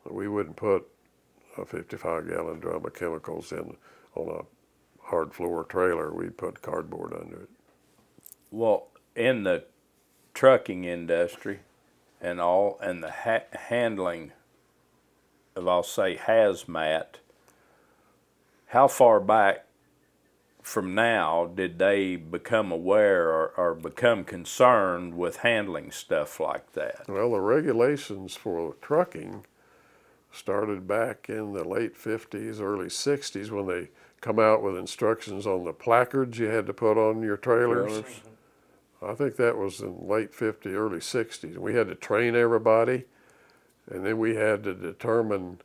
that we wouldn't put a 55-gallon drum of chemicals on a hard floor trailer. We'd put cardboard under it. Well, in the trucking industry and all, and the handling of, I'll say, hazmat, how far back from now did they become aware or become concerned with handling stuff like that? Well, the regulations for trucking started back in the late 50s, early 60s when they come out with instructions on the placards you had to put on your trailers. I think that was in late 50s, early 60s. We had to train everybody, and then we had to determine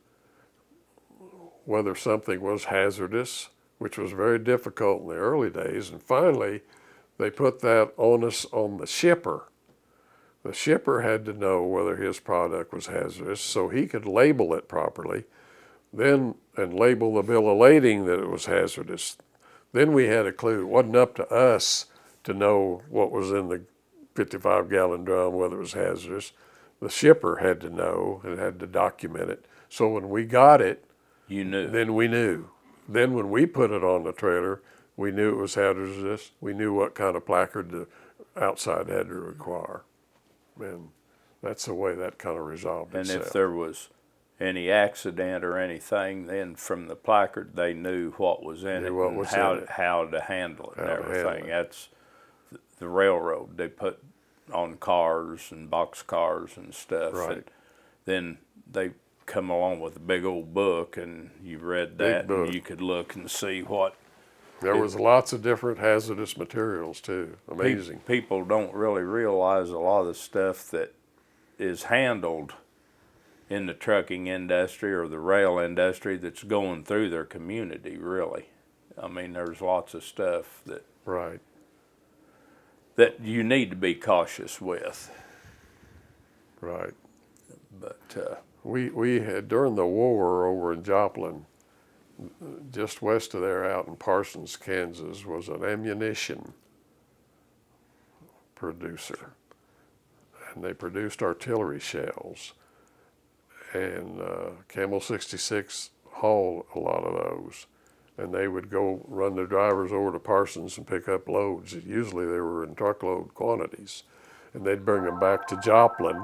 whether something was hazardous, which was very difficult in the early days. And finally, they put that onus on the shipper, The shipper had to know whether his product was hazardous so he could label it properly, then and label the bill of lading that it was hazardous. Then we had a clue. It wasn't up to us to know what was in the 55-gallon drum, whether it was hazardous. The shipper had to know and had to document it. So when we got it, You knew. then we knew. Then when we put it on the trailer, we knew it was hazardous. We knew what kind of placard the outside had to require. And that's the way that kind of resolved And itself. if there was any accident or anything, then from the placard they knew what was in Knew it what and was how in it. how to handle it and How to handle everything. it. That's the railroad. They put on cars and box cars and stuff. Right. And then they come along with a big old book, and you read Big that, book. and you could look and see what. There was lots of different hazardous materials too. Amazing. People don't really realize a lot of the stuff that is handled in the trucking industry or the rail industry that's going through their community, really. I mean, there's lots of stuff Right. that you need to be cautious with. Right. But We had, during the war over in Joplin, just west of there out in Parsons, Kansas, was an ammunition producer. And they produced artillery shells. And Camel 66 hauled a lot of those. And they would go run their drivers over to Parsons and pick up loads. Usually they were in truckload quantities. And they'd bring them back to Joplin.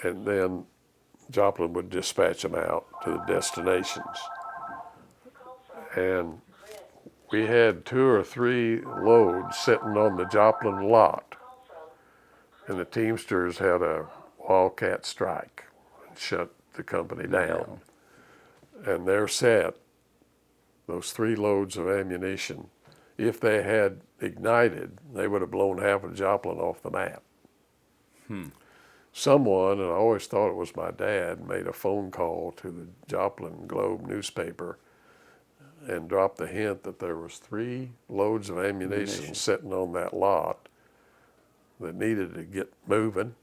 And then Joplin would dispatch them out to the destinations. And we had 2 or 3 loads sitting on the Joplin lot. And the Teamsters had a wildcat strike and shut the company down. And they're set, those 3 loads of ammunition, if they had ignited, they would have blown half of Joplin off the map. Someone, and I always thought it was my dad, made a phone call to the Joplin Globe newspaper and dropped the hint that there was 3 loads of ammunition sitting on that lot that needed to get moving.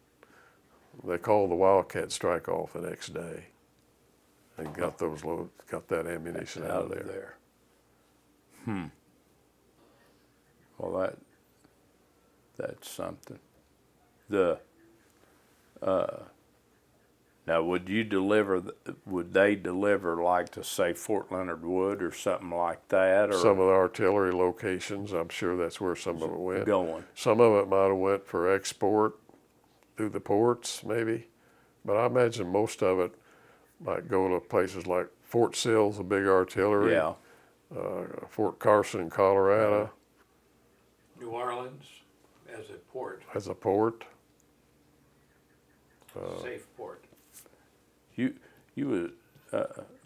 They called the wildcat strike off the next day and got those loads, got that ammunition out of there. Well, that's something. Now, would they deliver like to say Fort Leonard Wood or something like that, or Some of the artillery locations, I'm sure that's where some of it went. going? Some of it might have went for export through the ports, maybe. But I imagine most of it might go to places like Fort Sill's a big artillery. Yeah. Fort Carson, Colorado, New Orleans as a port, as a port. safe port. You was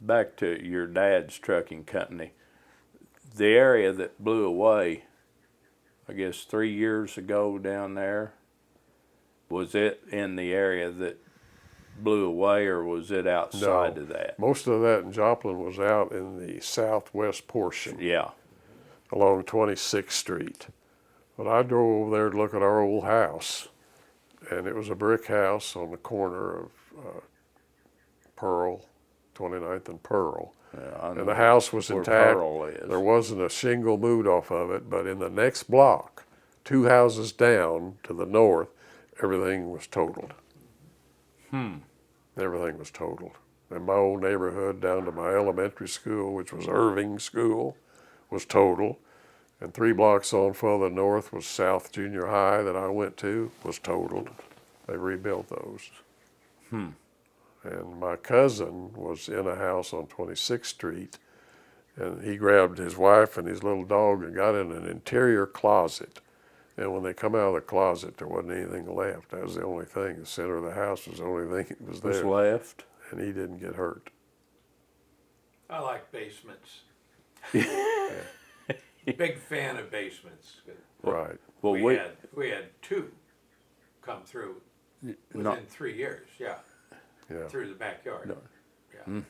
back to your dad's trucking company. The area that blew away, I guess 3 years ago down there, was it in the area that blew away, or was it outside No. of that? Most of that in Joplin was out in the southwest portion Yeah. along 26th Street. But I drove over there to look at our old house, and it was a brick house on the corner of Pearl, 29th and Pearl. Yeah, I know And the house was where intact. Pearl is. There wasn't a shingle moved off of it, but in the next block, 2 houses down to the north, everything was totaled. Everything was totaled. And my old neighborhood down to my elementary school, which was Irving School, was totaled. And 3 blocks on further north was South Junior High that I went to, was totaled. They rebuilt those. And my cousin was in a house on 26th Street, and he grabbed his wife and his little dog and got in an interior closet. And when they come out of the closet, there wasn't anything left. That was the only thing. The center of the house was the only thing that was was there. left. And he didn't get hurt. I like basements. Big fan of basements. Right. Well, We had 2 come through within not 3 years. Yeah, Yeah. through the backyard. No. Yeah.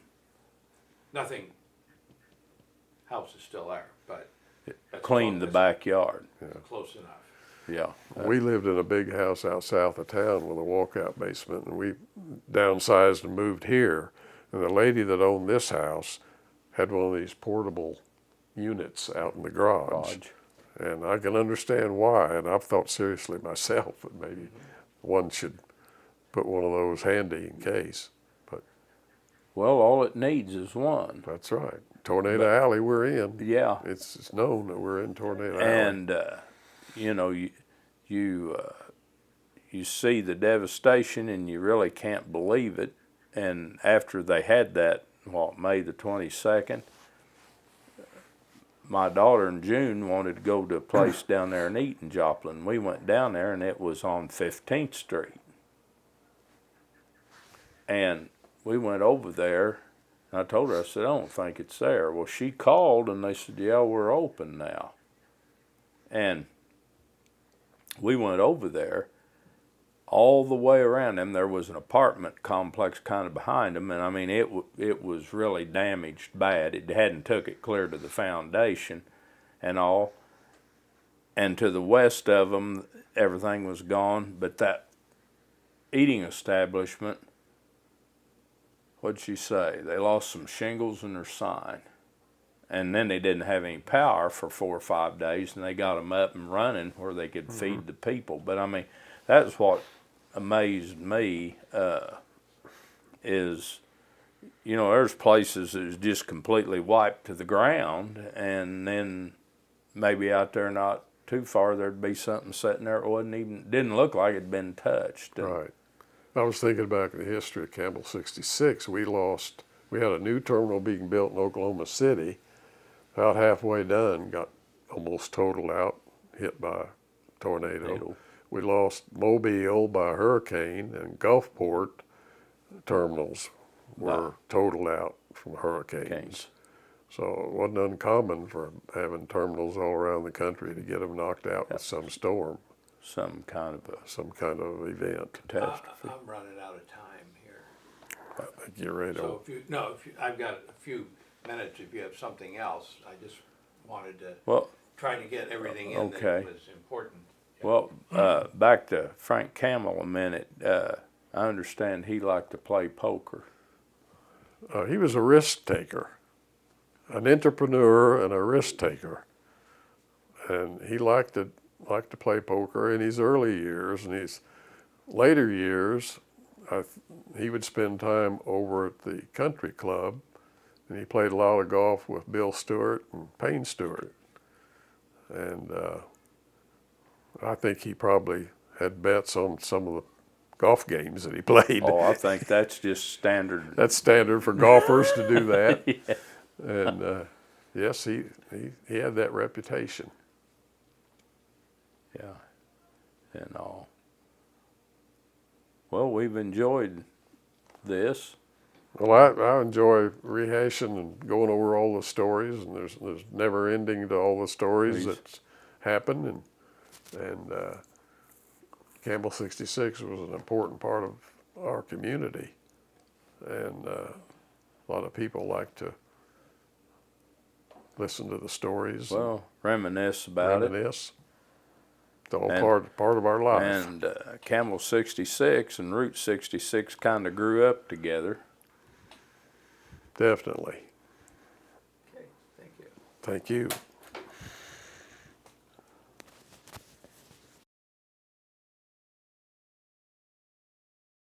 Nothing. House is still there, but that's clean the backyard. close enough. Yeah. We lived in a big house out south of town with a walkout basement, and we downsized and moved here. And the lady that owned this house had one of these portable units out in the garage. And I can understand why, and I've thought seriously myself that maybe one should put one of those handy in case. But Well, all it needs is one. that's right. Tornado Alley we're in. Yeah. It's known that we're in Tornado Alley. And you know, you see the devastation, and you really can't believe it. And after they had that, May the 22nd, my daughter in June wanted to go to a place down there and eat in Joplin. We went down there, and it was on 15th Street. And we went over there, and I told her, I said, I don't think it's there. Well, she called, and they said, yeah, we're open now. And we went over there. All the way around them, there was an apartment complex kind of behind them, and I mean, it was really damaged bad. It hadn't took it clear to the foundation and all. And to the west of them, everything was gone, but that eating establishment, what'd she say? They lost some shingles in their sign. And then they didn't have any power for 4 or 5 days, and they got them up and running where they could feed the people. But I mean, that's what amazed me is, you know, there's places that is just completely wiped to the ground, and then maybe out there not too far there'd be something sitting there that didn't look like it'd been touched. Right. I was thinking back in the history of Campbell 66. We had a new terminal being built in Oklahoma City. About halfway done, got almost totaled out, hit by a tornado. We lost Mobile by a hurricane, and Gulfport terminals were totaled out from hurricanes. So it wasn't uncommon for having terminals all around the country to get them knocked out with some storm. Some kind of event. Catastrophe. I'm running out of time here. I think you're ready. So I've got a few minutes if you have something else. I just wanted to try to get everything in that was important. Well, back to Frank Campbell a minute. I understand he liked to play poker. He was a risk taker, an entrepreneur and a risk taker. And he liked to play poker in his early years. In his later years, he would spend time over at the country club, and he played a lot of golf with Bill Stewart and Payne Stewart. And I think he probably had bets on some of the golf games that he played. Oh, I think that's just standard. That's standard for golfers to do that. Yeah. And yes, he had that reputation. Yeah, and all. Well, we've enjoyed this. Well, I enjoy rehashing and going over all the stories, and there's never ending to all the stories that's happened, and Campbell 66 was an important part of our community, and a lot of people like to listen to the stories. Well, reminisce about it. It's all part of our life. And Camel 66 and Route 66 kind of grew up together. Definitely. Okay, thank you. Thank you.